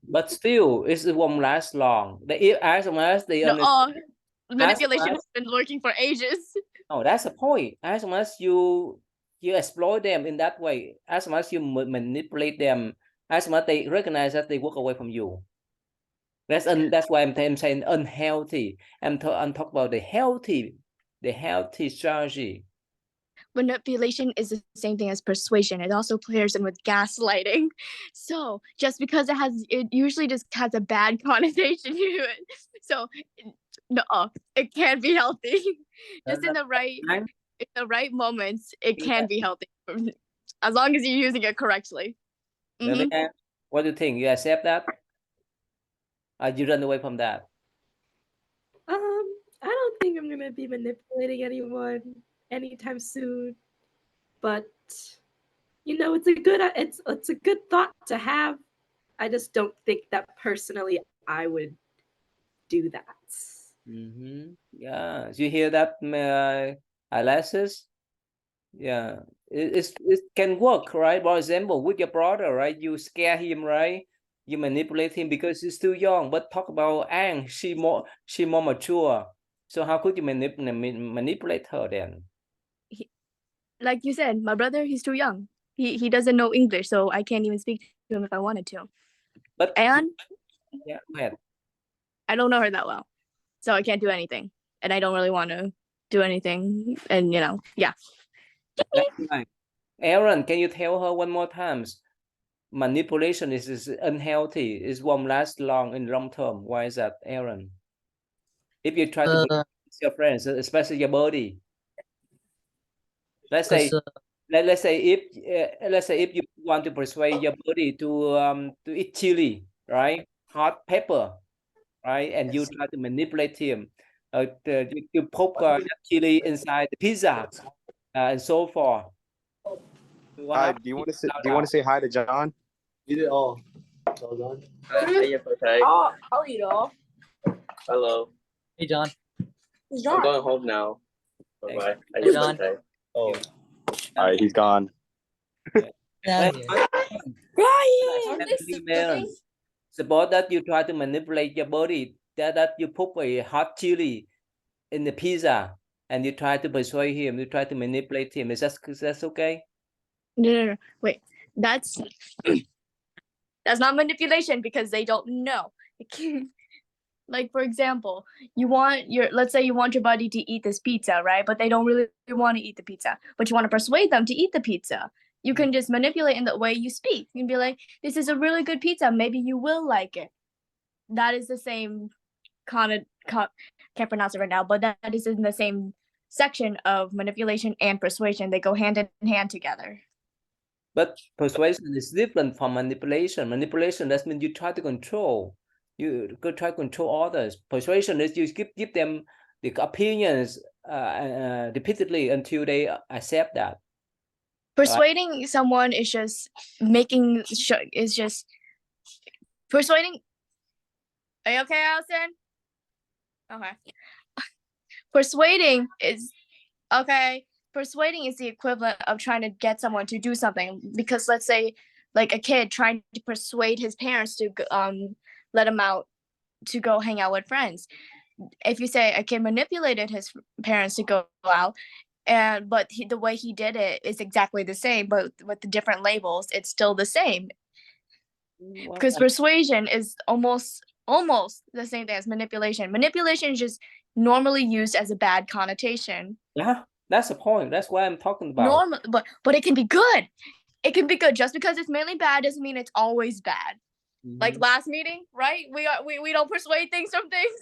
But still, it won't last long. As long as they understand. Manipulation has been working for ages. Oh, that's the point. As long as you exploit them in that way, as long as you manipulate them, as long as they recognize that they walk away from you. That's why I'm saying unhealthy. I'm talking about the healthy strategy. Manipulation is the same thing as persuasion. It also pairs in with gaslighting. So just because it usually just has a bad connotation to it. So no, it can be healthy. Just in the right moments, it can be healthy, as long as you're using it correctly. What do you think? You accept that? You run away from that? I don't think I'm gonna be manipulating anyone anytime soon, but it's a good thought to have. I just don't think that personally I would do that. Yeah, you hear that, Alexis? Yeah, it can work, right? For example, with your brother, right? You scare him, right? You manipulate him because he's too young. But talk about Ang, she more mature. So how could you manipulate her then? Like you said, my brother, he's too young. He doesn't know English, so I can't even speak to him if I wanted to. And yeah, go ahead. I don't know her that well, so I can't do anything, and I don't really want to do anything. And yeah. That's right. Aaron, can you tell her one more time? Manipulation is unhealthy. It won't last long in long term. Why is that, Aaron? If you try to manipulate your friends, especially your body. Let's say if you want to persuade your body to eat chili, right? Hot pepper, right? And you try to manipulate him. You poke chili inside the pizza, and so forth. Hi, do you want to say hi to John? You did all. Well done. Okay. I'll eat all. Hello. Hey, John. I'm going home now. Bye-bye. Hey, John. Oh. All right, he's gone. Suppose that you try to manipulate your body, that you put a hot chili in the pizza, and you try to persuade him, you try to manipulate him. Is that okay? No. Wait, that's not manipulation, because they don't know. Like for example, let's say you want your buddy to eat this pizza, right? But they don't really want to eat the pizza, but you want to persuade them to eat the pizza. You can just manipulate in the way you speak. You can be like, "This is a really good pizza. Maybe you will like it." That is the same can't pronounce it right now, but that is in the same section of manipulation and persuasion. They go hand in hand together. But persuasion is different from manipulation. Manipulation, that means you try to control. You go try to control others. Persuasion is you give them the opinions repeatedly until they accept that. Persuading someone is just persuading. Are you okay, Allison? Okay. Persuading is okay. Persuading is the equivalent of trying to get someone to do something. Because let's say, like a kid trying to persuade his parents to let him out to go hang out with friends. If you say a kid manipulated his parents to go out, but the way he did it is exactly the same, but with the different labels, it's still the same. Because persuasion is almost the same thing as manipulation. Manipulation is just normally used as a bad connotation. Yeah, that's the point. That's what I'm talking about. But it can be good. It can be good. Just because it's mainly bad doesn't mean it's always bad. Like last meeting, right? We don't persuade things from things.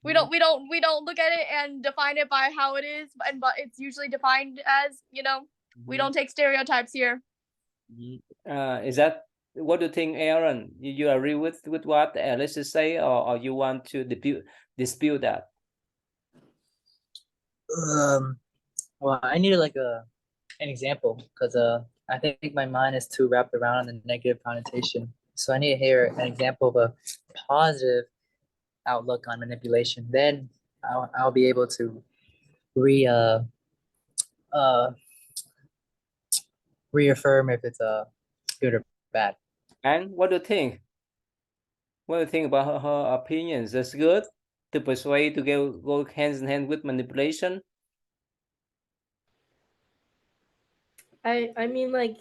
We don't look at it and define it by how it is, but it's usually defined as, we don't take stereotypes here. Is that what do you think, Aaron? You agree with what Alice is saying, or you want to dispute that? Well, I needed like an example because I think my mind is too wrapped around on the negative connotation. So I need to hear an example of a positive outlook on manipulation. Then I'll be able to reaffirm if it's good or bad. And what do you think? What do you think about her opinions? That's good to persuade to go hands in hand with manipulation. I mean, like,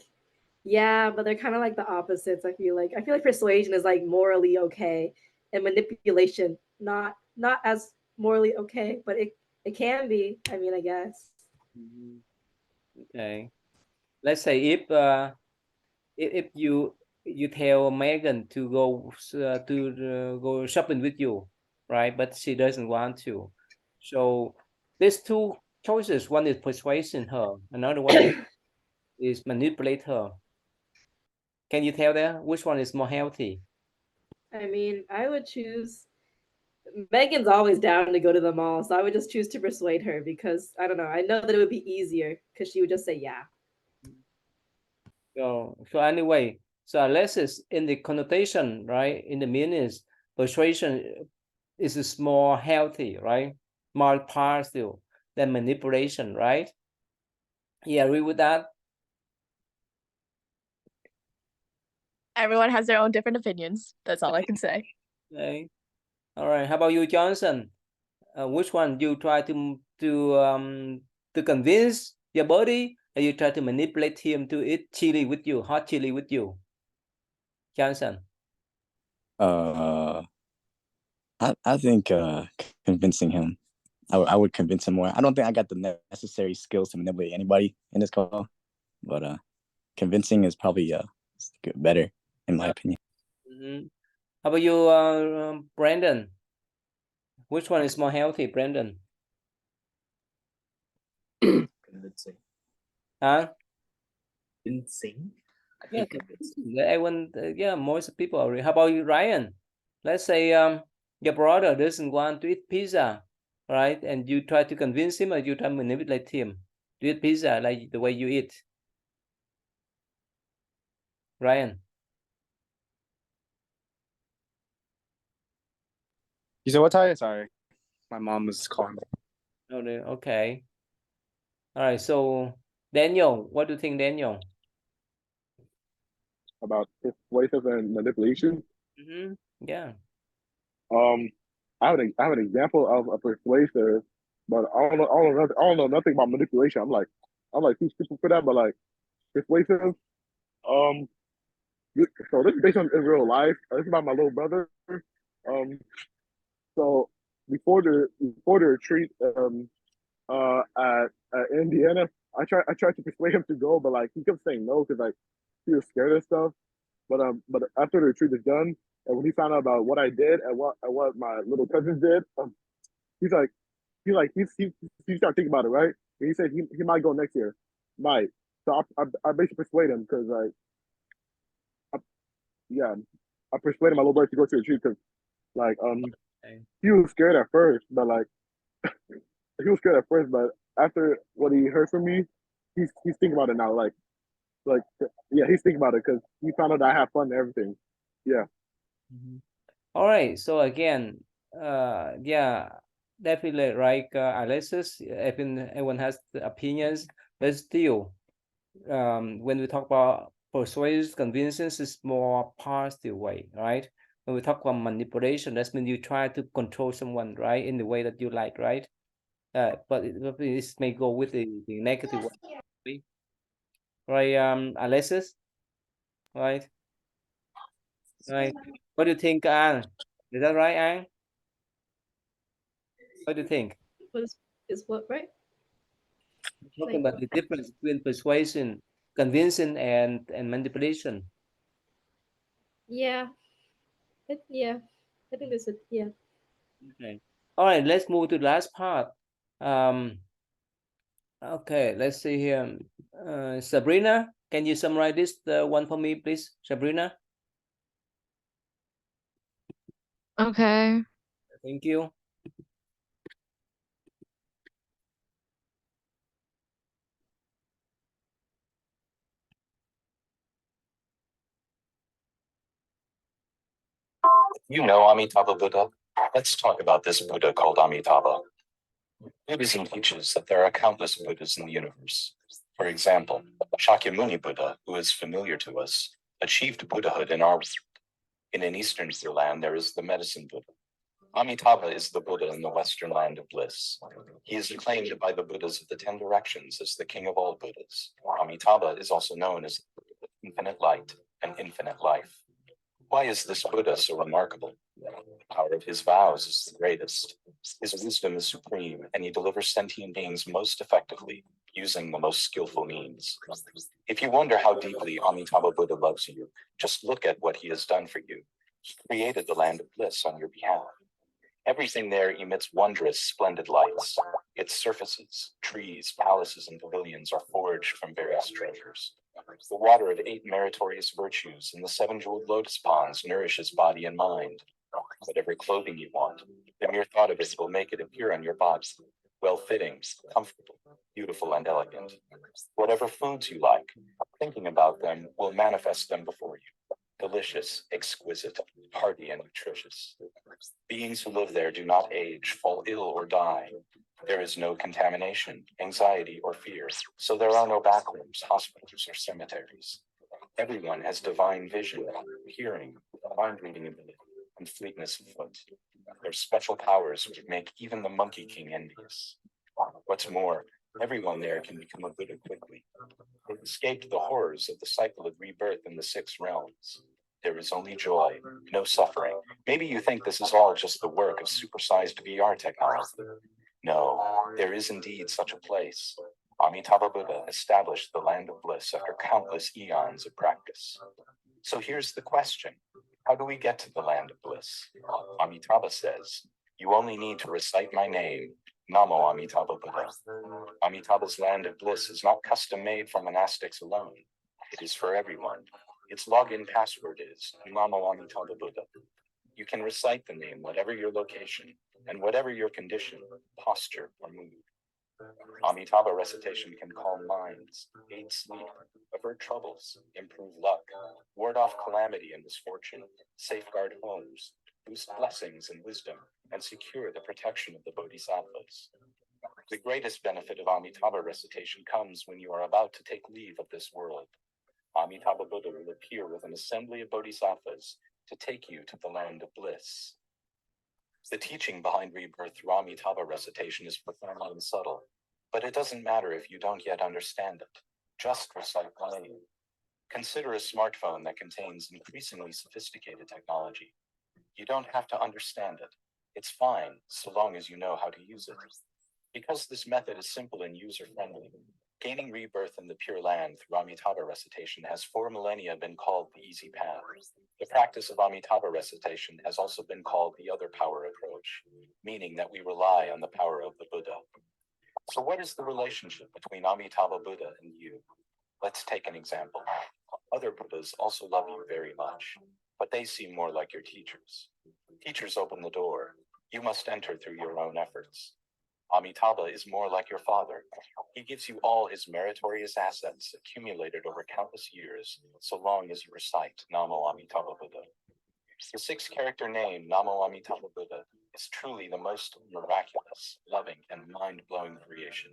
yeah, but they're kind of like the opposites. I feel like persuasion is like morally okay, and manipulation not as morally okay, but it can be. I mean, I guess. Okay, let's say if you tell Megan to go go shopping with you, right? But she doesn't want to. So there's two choices. One is persuading her. Another one is manipulate her. Can you tell there which one is more healthy? I mean, I would choose. Megan's always down to go to the mall, so I would just choose to persuade her because I don't know. I know that it would be easier because she would just say yeah. So anyway, so unless it's in the connotation, right? In the meanings, persuasion is more healthy, right? More powerful than manipulation, right? You agree with that? Everyone has their own different opinions. That's all I can say. Okay. All right. How about you, Johnson? Which one you try to convince your body, or you try to manipulate him to eat chili with you, hot chili with you, Johnson? I think convincing him. I would convince him more. I don't think I got the necessary skills to manipulate anybody in this call, but convincing is probably better in my opinion. How about you, Brandon? Which one is more healthy, Brandon? Convincing. Huh? Convincing. I Yeah, think convincing. everyone. Yeah, most people are. How about you, Ryan? Let's say your brother doesn't want to eat pizza, right? And you try to convince him, or you try to manipulate him to eat pizza like the way you eat. Ryan. You said what, Ty? Sorry, my mom was calling. Okay. All right. So Daniel, what do you think, Daniel? About persuasive and manipulation. Yeah. I have an example of a persuasive, but I don't know nothing about manipulation. I'm like too stupid for that. But like persuasive, so this is based on in real life. This is about my little brother. So before the retreat at Indiana, I tried to persuade him to go, but like he kept saying no because like he was scared of stuff. But after the retreat is done, and when he found out about what I did and what my little cousins did, he's like he started thinking about it, right? And he said he might go next year, might. So I basically persuade him because like I, yeah, I persuaded my little brother to go to the retreat because like Okay. he was scared at first, but like he was scared at first, but after what he heard from me, he's thinking about it now. Like yeah, he's thinking about it because he found out that I have fun and everything. Yeah. Mhm. All right. So again, yeah, definitely like Alexis, everyone has the opinions, but still, when we talk about persuasion, convincing is more positive way, right? When we talk about manipulation, that's when you try to control someone, right, in the way that you like, right? But it may go with the negative way, right? Alexis, right? Right. What do you think, Anne? Is that right, Anne? What do you think? What is what, right? Talking about the difference between persuasion, convincing, and manipulation. Yeah. Yeah. I think that's it. Yeah. Okay. All right, let's move to the last part. Okay, let's see here. Sabrina, can you summarize this one for me, please, Sabrina? Okay. Thank you. You know Amitabha Buddha? Let's talk about this Buddha called Amitabha. Buddhism teaches that there are countless Buddhas in the universe. For example, Shakyamuni Buddha, who is familiar to us, achieved Buddhahood in our world. In an Eastern land, there is the medicine Buddha. Amitabha is the Buddha in the Western land of bliss. He is acclaimed by the Buddhas of the 10 directions as the king of all Buddhas. Amitabha is also known as infinite light and infinite life. Why is this Buddha so remarkable? The power of his vows is the greatest. His wisdom is supreme, and he delivers sentient beings most effectively, using the most skillful means. If you wonder how deeply Amitabha Buddha loves you, just look at what he has done for you. He created the land of bliss on your behalf. Everything there emits wondrous, splendid lights. Its surfaces, trees, palaces, and pavilions are forged from various treasures. The water of 8 meritorious virtues and the 7 jeweled lotus ponds nourishes body and mind. Whatever clothing you want, the mere thought of it will make it appear on your body, well-fitting, comfortable, beautiful, and elegant. Whatever foods you like, thinking about them will manifest them before you. Delicious, exquisite, hearty, and nutritious. Beings who live there do not age, fall ill, or die. There is no contamination, anxiety, or fear, so there are no back rooms, hospitals, or cemeteries. Everyone has divine vision, hearing, mind reading ability, and fleetness of foot. Their special powers would make even the Monkey King envious. What's more, everyone there can become a Buddha quickly. They escaped the horrors of the cycle of rebirth in the 6 realms. There is only joy, no suffering. Maybe you think this is all just the work of supersized VR technology. No, there is indeed such a place. Amitabha Buddha established the land of bliss after countless eons of practice. So here's the question. How do we get to the land of bliss? Amitabha says, you only need to recite my name, Namo Amitabha Buddha. Amitabha's land of bliss is not custom made for monastics alone. It is for everyone. Its login password is Namo Amitabha Buddha. You can recite the name, whatever your location, and whatever your condition, posture, or mood. Amitabha recitation can calm minds, aid sleep, avert troubles, improve luck, ward off calamity and misfortune, safeguard homes, boost blessings and wisdom, and secure the protection of the bodhisattvas. The greatest benefit of Amitabha recitation comes when you are about to take leave of this world. Amitabha Buddha will appear with an assembly of bodhisattvas to take you to the land of bliss. The teaching behind rebirth through Amitabha recitation is profound and subtle, but it doesn't matter if you don't yet understand it. Just recite the name. Consider a smartphone that contains increasingly sophisticated technology. You don't have to understand it. It's fine so long as you know how to use it. Because this method is simple and user-friendly, gaining rebirth in the Pure Land through Amitabha recitation has for millennia been called the easy path. The practice of Amitabha recitation has also been called the other power approach, meaning that we rely on the power of the Buddha. So what is the relationship between Amitabha Buddha and you? Let's take an example. Other Buddhas also love you very much, but they seem more like your teachers. Teachers open the door. You must enter through your own efforts. Amitabha is more like your father. He gives you all his meritorious assets accumulated over countless years, so long as you recite Namo Amitabha Buddha. The 6-character name Namo Amitabha Buddha is truly the most miraculous, loving, and mind-blowing creation.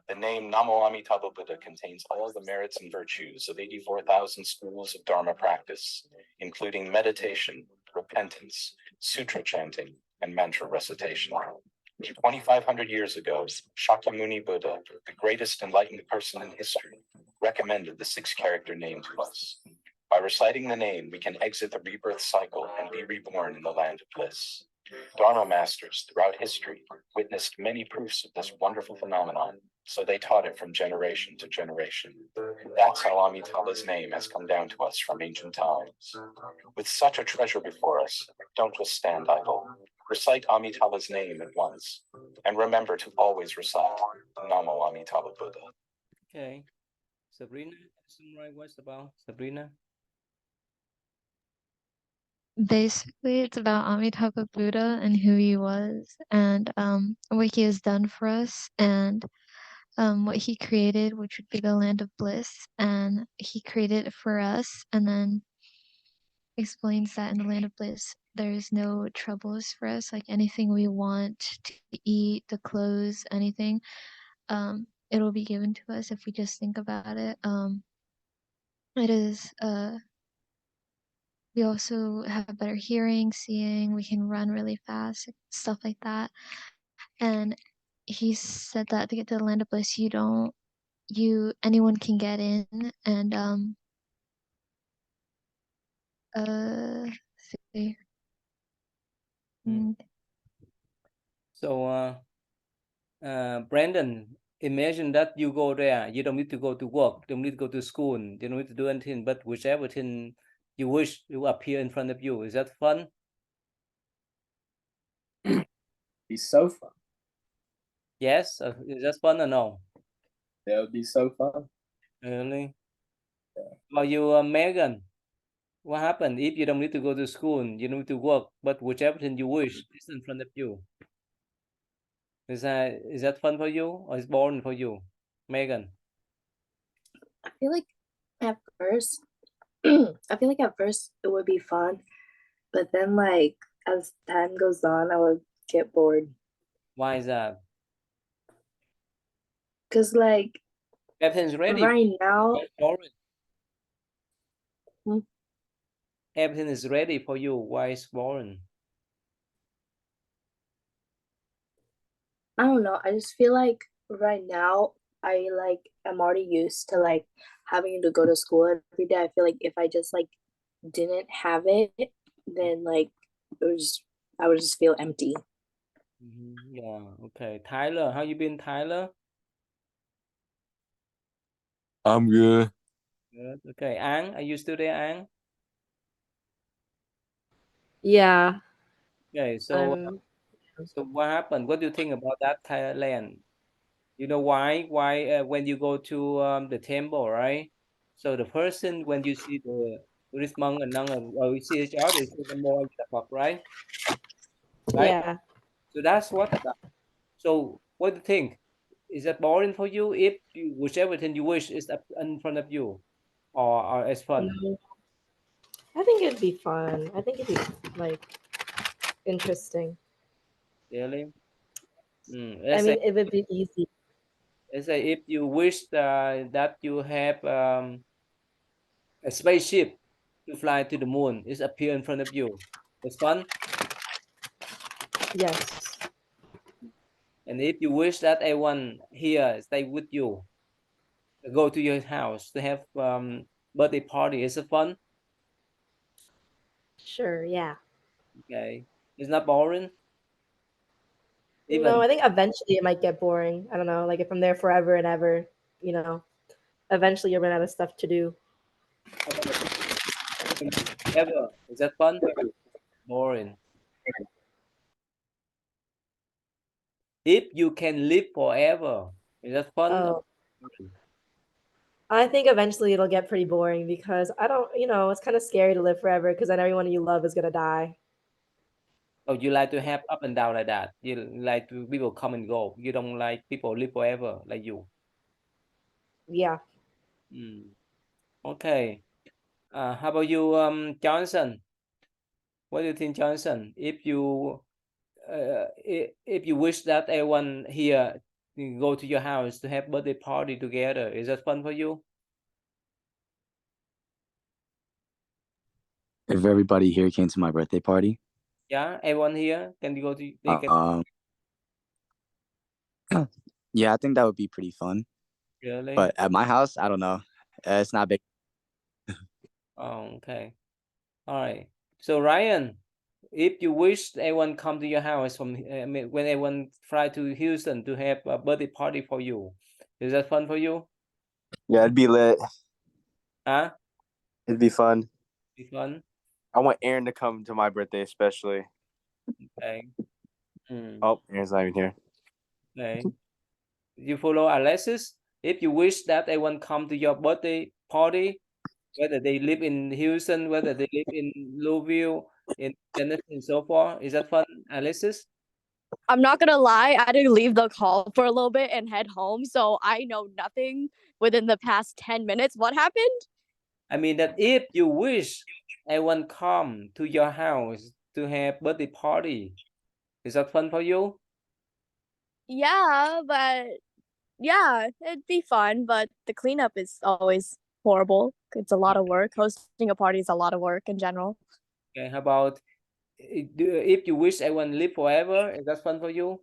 The name Namo Amitabha Buddha contains all the merits and virtues of 84,000 schools of Dharma practice, including meditation, repentance, sutra chanting, and mantra recitation. 2,500 years ago, Shakyamuni Buddha, the greatest enlightened person in history, recommended the 6-character name to us. By reciting the name, we can exit the rebirth cycle and be reborn in the land of bliss. Dharma masters throughout history witnessed many proofs of this wonderful phenomenon, so they taught it from generation to generation. That's how Amitabha's name has come down to us from ancient times. With such a treasure before us, don't just stand idle. Recite Amitabha's name at once, and remember to always recite Namo Amitabha Buddha. Okay. Sabrina, summarize what's about Sabrina? Basically, it's about Amitabha Buddha and who he was, and what he has done for us, and what he created, which would be the land of bliss, and he created it for us, and then explains that in the land of bliss, there's no troubles for us, like anything we want to eat, the clothes, anything, it'll be given to us if we just think about it. It is we also have better hearing, seeing, we can run really fast, stuff like that. And he said that to get to the land of bliss, anyone can get in, and see. So Brandon, imagine that you go there, you don't need to go to work, don't need to go to school, you don't need to do anything, but whichever thing you wish will appear in front of you. Is that fun? Be so fun. Yes, is that fun or no? That would be so fun. Really? Are you Megan? What happened if you don't need to go to school, you don't need to work, but whichever thing you wish is in front of you? Is that fun for you or is boring for you, Megan? I feel like at first it would be fun, but then like as time goes on, I would get bored. Why is that? Cause like Everything's ready. right now, everything is ready for you. Why is boring? I don't know. I just feel like right now I'm already used to like having to go to school every day. I feel like if I just like didn't have it, then like I would just feel empty. Yeah. Okay. Tyler, how you been, Tyler? I'm good. Good. Okay. Ang, are you still there, Ang? Yeah. Okay. So what happened? What do you think about that Thailand? You know why? Why when you go to the temple, right? So the person when you see the Buddhist monk and nun, or we see each other, you see them more like the fuck, right? Right. Yeah. So that's what about. So what do you think? Is that boring for you if you whichever thing you wish is up in front of you, or it's fun? I think it'd be fun. I think it'd be like interesting. Really? I mean, it would be easy. Let's say if you wish that you have a spaceship to fly to the moon, it's appear in front of you. It's fun. Yes. And if you wish that everyone here stay with you, go to your house to have birthday party, is it fun? Sure. Yeah. Okay, it's not boring. No, I think eventually it might get boring. I don't know, like if I'm there forever and ever, you know, eventually you'll run out of stuff to do. Ever is that fun? Boring. If you can live forever, is that fun? Oh, I think eventually it'll get pretty boring because I don't, it's kind of scary to live forever because then everyone you love is gonna die. Oh, you like to have up and down like that. You like to people come and go. You don't like people live forever like you. Yeah. Okay. How about you, Johnson? What do you think, Johnson? If you wish that everyone here go to your house to have birthday party together, is that fun for you? If everybody here came to my birthday party, Yeah, everyone here can go to. They can. yeah, I think that would be pretty fun. Really? But at my house, I don't know. It's not big. Oh, okay. All right. So Ryan, if you wish everyone come to your house from when everyone fly to Houston to have a birthday party for you, is that fun for you? Yeah, it'd be lit. Huh? It'd be fun. Be fun. I want Aaron to come to my birthday, especially. Okay. Oh, Aaron's not even here. Okay. You follow Alexis? If you wish that everyone come to your birthday party, whether they live in Houston, whether they live in Louisville, in Tennessee, and so forth, is that fun, Alexis? I'm not gonna lie, I had to leave the call for a little bit and head home, so I know nothing within the past 10 minutes. What happened? I mean that if you wish everyone come to your house to have birthday party, is that fun for you? Yeah, but yeah, it'd be fun, but the cleanup is always horrible. It's a lot of work. Hosting a party is a lot of work in general. Okay, how about if you wish everyone live forever, is that fun for you?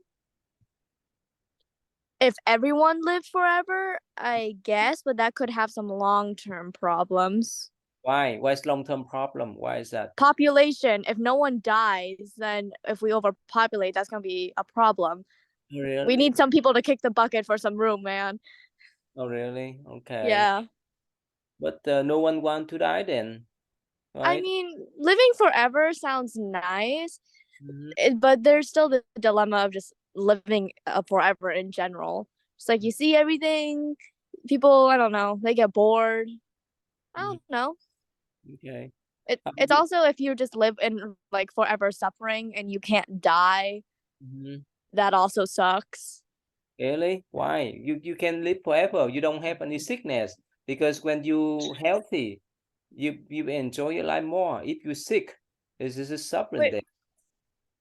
If everyone lived forever, I guess, but that could have some long-term problems. Why? Why is long-term problem? Why is that? Population. If no one dies, then if we overpopulate, that's gonna be a problem. Really? We need some people to kick the bucket for some room, man. Oh, really? Okay. Yeah. But no one want to die then, I right? mean, living forever sounds nice, Mhm. but there's still the dilemma of just living forever in general. It's like you see everything. People, I don't know, they get bored. I don't know. Okay. It's also if you just live in like forever suffering and you can't die, Mhm. that also sucks. Really? Why? You can live forever. You don't have any sickness because when you healthy, you enjoy your life more. If you sick, this is a suffering Wait, there.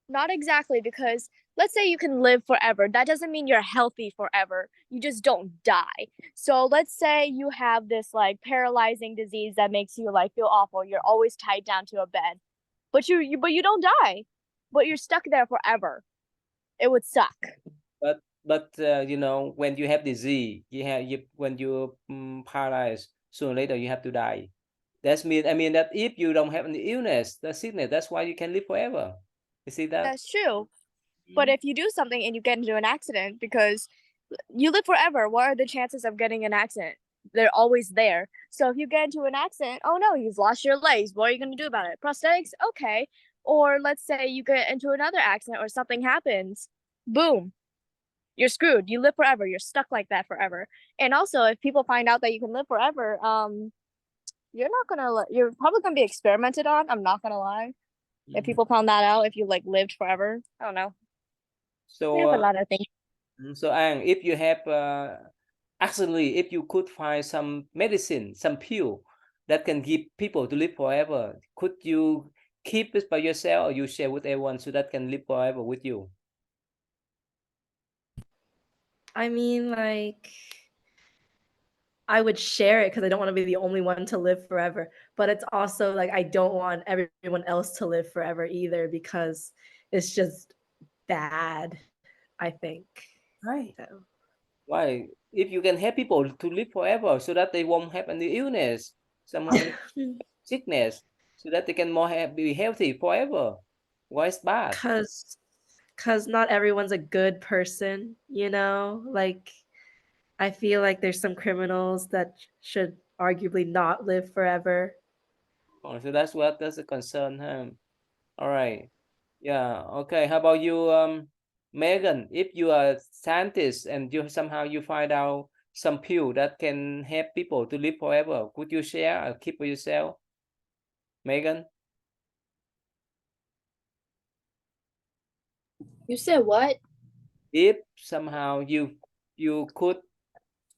not exactly, because let's say you can live forever. That doesn't mean you're healthy forever. You just don't die. So let's say you have this like paralyzing disease that makes you like feel awful. You're always tied down to a bed. But you don't die. But you're stuck there forever. It would suck. But you know when you have disease, when you paralyzed, sooner or later you have to die. I mean that if you don't have any illness, the sickness, that's why you can live forever. You see that? That's true. But if you do something and you get into an accident, because you live forever, what are the chances of getting an accident? They're always there. So if you get into an accident, oh no, you've lost your legs. What are you going to do about it? Prosthetics? Okay. Or let's say you get into another accident or something happens. Boom. You're screwed. You live forever. You're stuck like that forever. And also, if people find out that you can live forever, you're probably gonna be experimented on. I'm not gonna lie. If people found that out, if you like lived forever, I don't know. We So have a lot of things. so Ang, if you have actually, if you could find some medicine, some pill that can give people to live forever, could you keep it by yourself or you share with everyone so that can live forever with you? I mean, like, I would share it because I don't want to be the only one to live forever. But it's also like I don't want everyone else to live forever either because it's just bad, I think. Right. So. Why? If you can help people to live forever so that they won't have any illness, some sickness, so that they can be healthy forever. Why is bad? Cause not everyone's a good person, you know? Like I feel like there's some criminals that should arguably not live forever. Oh, so that's a concern, huh? All right. Yeah. Okay. How about you, Megan? If you are a scientist and you find out some pill that can help people to live forever, could you share or keep for yourself, Megan? You said what? If somehow you could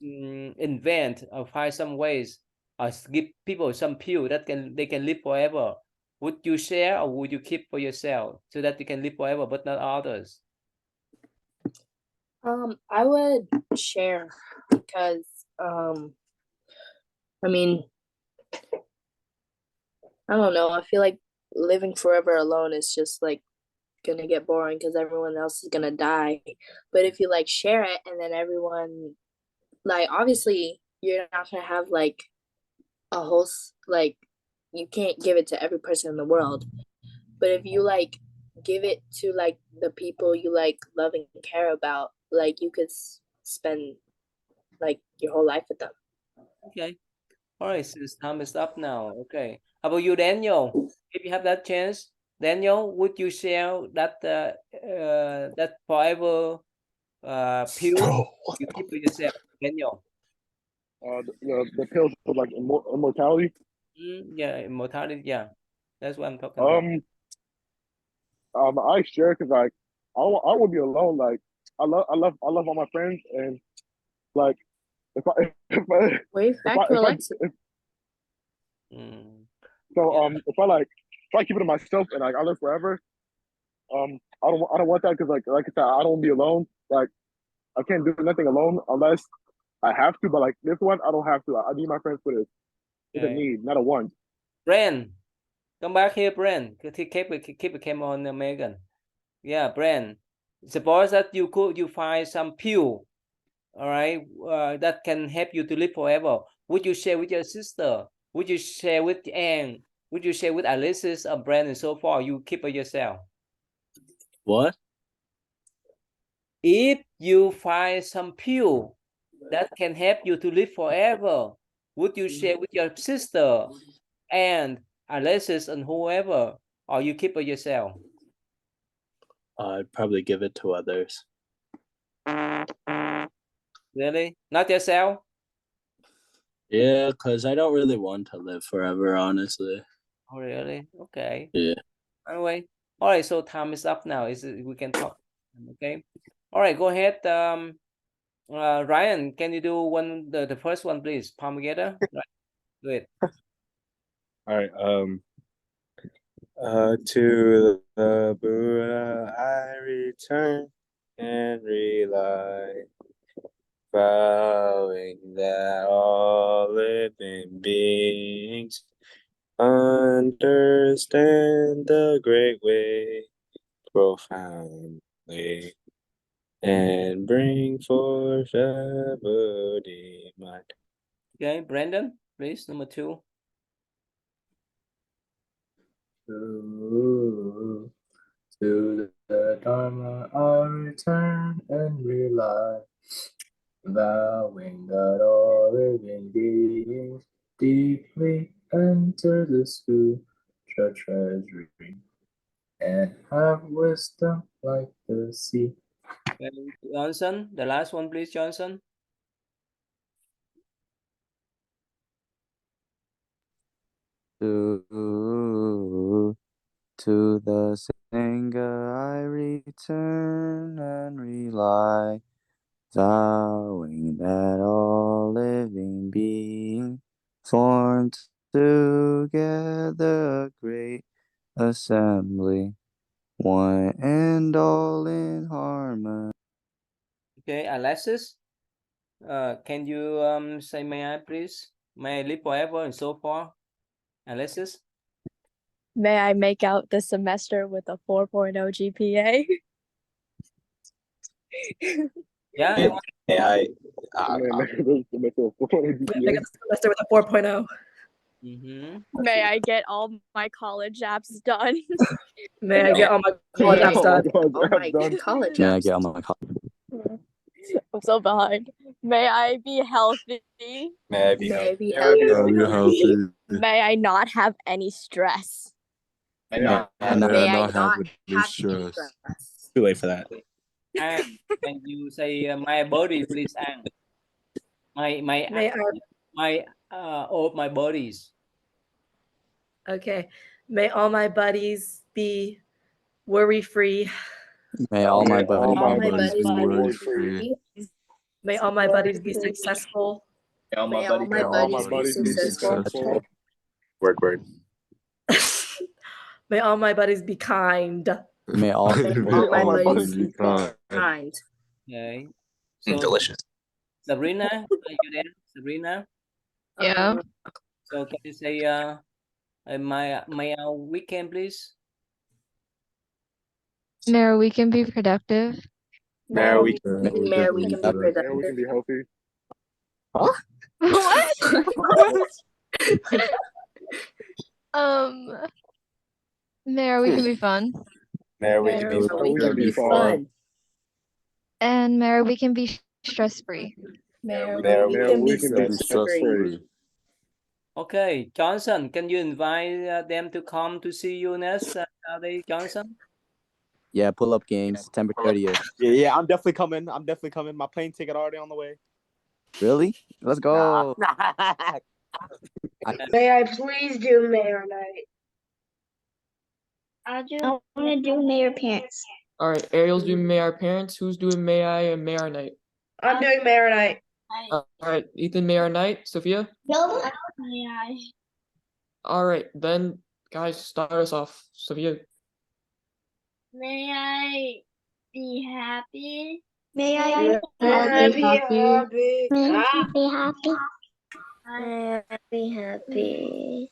invent or find some ways or give people some pill that they can live forever, would you share or would you keep for yourself so that you can live forever but not others? I would share because I mean, I don't know. I feel like living forever alone is just like gonna get boring because everyone else is gonna die. But if you like share it and then everyone like obviously you're not gonna have like a whole like you can't give it to every person in the world. But if you like give it to like the people you like love and care about, like you could spend like your whole life with them. Okay. All right, since time is up now. Okay. How about you, Daniel? If you have that chance, Daniel, would you share that forever pill you keep for yourself, Daniel? The pills for like immortality. Yeah, immortality. Yeah, that's what I'm talking about. I share because like I would be alone. Like I love all my friends, and like if I Wave back to Alexa. If I keep it to myself and like I live forever, I don't want that because like I said, I don't want to be alone. Like I can't do nothing alone unless I have to. But like this one, I don't have to. I need my friends for this. It's a need, not a want. Brand, come back here, Brand. Keep it came on, Megan. Yeah, Brand. Suppose that you find some pill, all right, that can help you to live forever. Would you share with your sister? Would you share with Anne? Would you share with Alexis or Brand and so forth? You keep it yourself. What? If you find some pill that can help you to live forever, would you share with your sister and Alexis and whoever, or you keep it yourself? I'd probably give it to others. Really? Not yourself? Yeah, because I don't really want to live forever, honestly. Oh, really? Okay. Yeah. Anyway, all right. So time is up now. We can talk? Okay. All right. Go ahead. Ryan, can you do the first one, please? Palm together. Right. Do it. All right. To the Buddha I return and rely, vowing that all living beings understand the great way profoundly and bring forth the Buddhi mind. Okay, Brandon, please, number 2. To the Dharma I return and rely, vowing that all living beings deeply enter the sutra treasury and have wisdom like the sea. And Johnson, the last one, please, Johnson. To the Sangha I return and rely, vowing that all living beings form together a great assembly, one and all in harmony. Okay, Alexis, can you say may I please? May I live forever and so forth? Alexis? May I make out the semester with a 4.0 GPA? Yeah. Make a semester with a 4.0. Mm-hmm. May I get all my college apps done. May I get all my college apps done? Oh my college May I apps. get on my college? I'm so behind. May I be healthy. May I be May I be May I be healthy. May I not have any stress. And May not I May I not have not any have any stress? stress. too late for that. And can you say my body, please, Ang? May All my bodies. Okay. May all my buddies be worry free. May all my May all buddies my be buddies be worry worry-free. free. May all my buddies be successful. May all my May all buddies my May all buddies my be buddies be successful. successful. Word. May all my buddies be kind. May all All my my buddies buddies be be kind. kind. Okay. So Delicious. Sabrina, are you there? Sabrina? Yeah. So can you say my weekend, please? Mara, we can be productive. May we May we can be May we productive. can be healthy. What? Mara, we can be fun. may we May be we can be fun. And Mara, we can be stress free. May May we May can we be can be stress-free. stress-free. Okay, Johnson, can you invite them to come to see you next Saturday, Johnson? Yeah, pull up games, September 30th. Yeah, I'm definitely coming. My plane ticket already on the way. Really? Let's go. May I please do mayor night? I want to do mayor parents. All right, Ariel's doing May Our Parents. Who's doing May I and May Our Night? I'm doing mayor night. All right, Ethan, May Our Night. Sophia? No. May I? All right, then, guys, start us off. Sophia? May I be happy? May I May I be happy? May I Ah. be happy? May I be happy?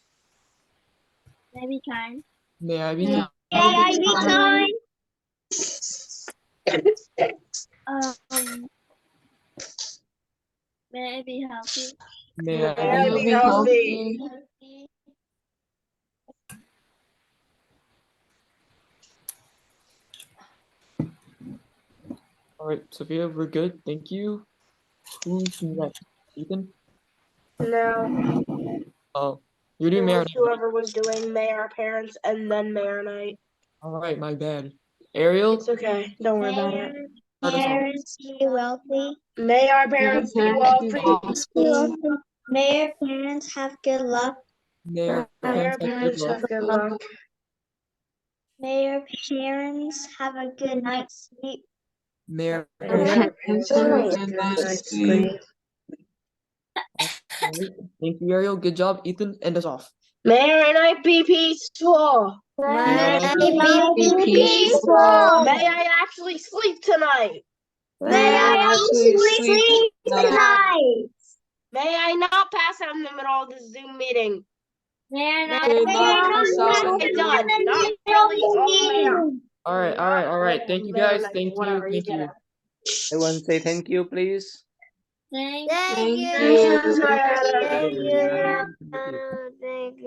May I be kind? May I be May kind? I be kind? May I be healthy? May I May I be be healthy? All right, Sophia, we're good. Thank you. Who's next? Ethan? No. Oh, you're It doing May Our was whoever was doing mayor parents and then mayor night. All right, my bad. Ariel? It's okay. Don't worry about it. Start us off. Parents be wealthy. May our parents be wealthy. May our parents have good luck. May our May our parents have good parents luck. have good luck. May our parents have a good night's sleep. May our May parents our parents have a good night's sleep. All right, thank you, Ariel. Good job. Ethan, end us off. May our night be peaceful. May I be Peaceful. May I actually sleep tonight. May I actually sleep tonight. May I not pass out in the middle of the Zoom meeting. May I not Get done. Not really. Oh, man. All right. Thank you, guys. Thank you. Everyone say thank you, please. Thank Thank you. you. Thank you. Thank you.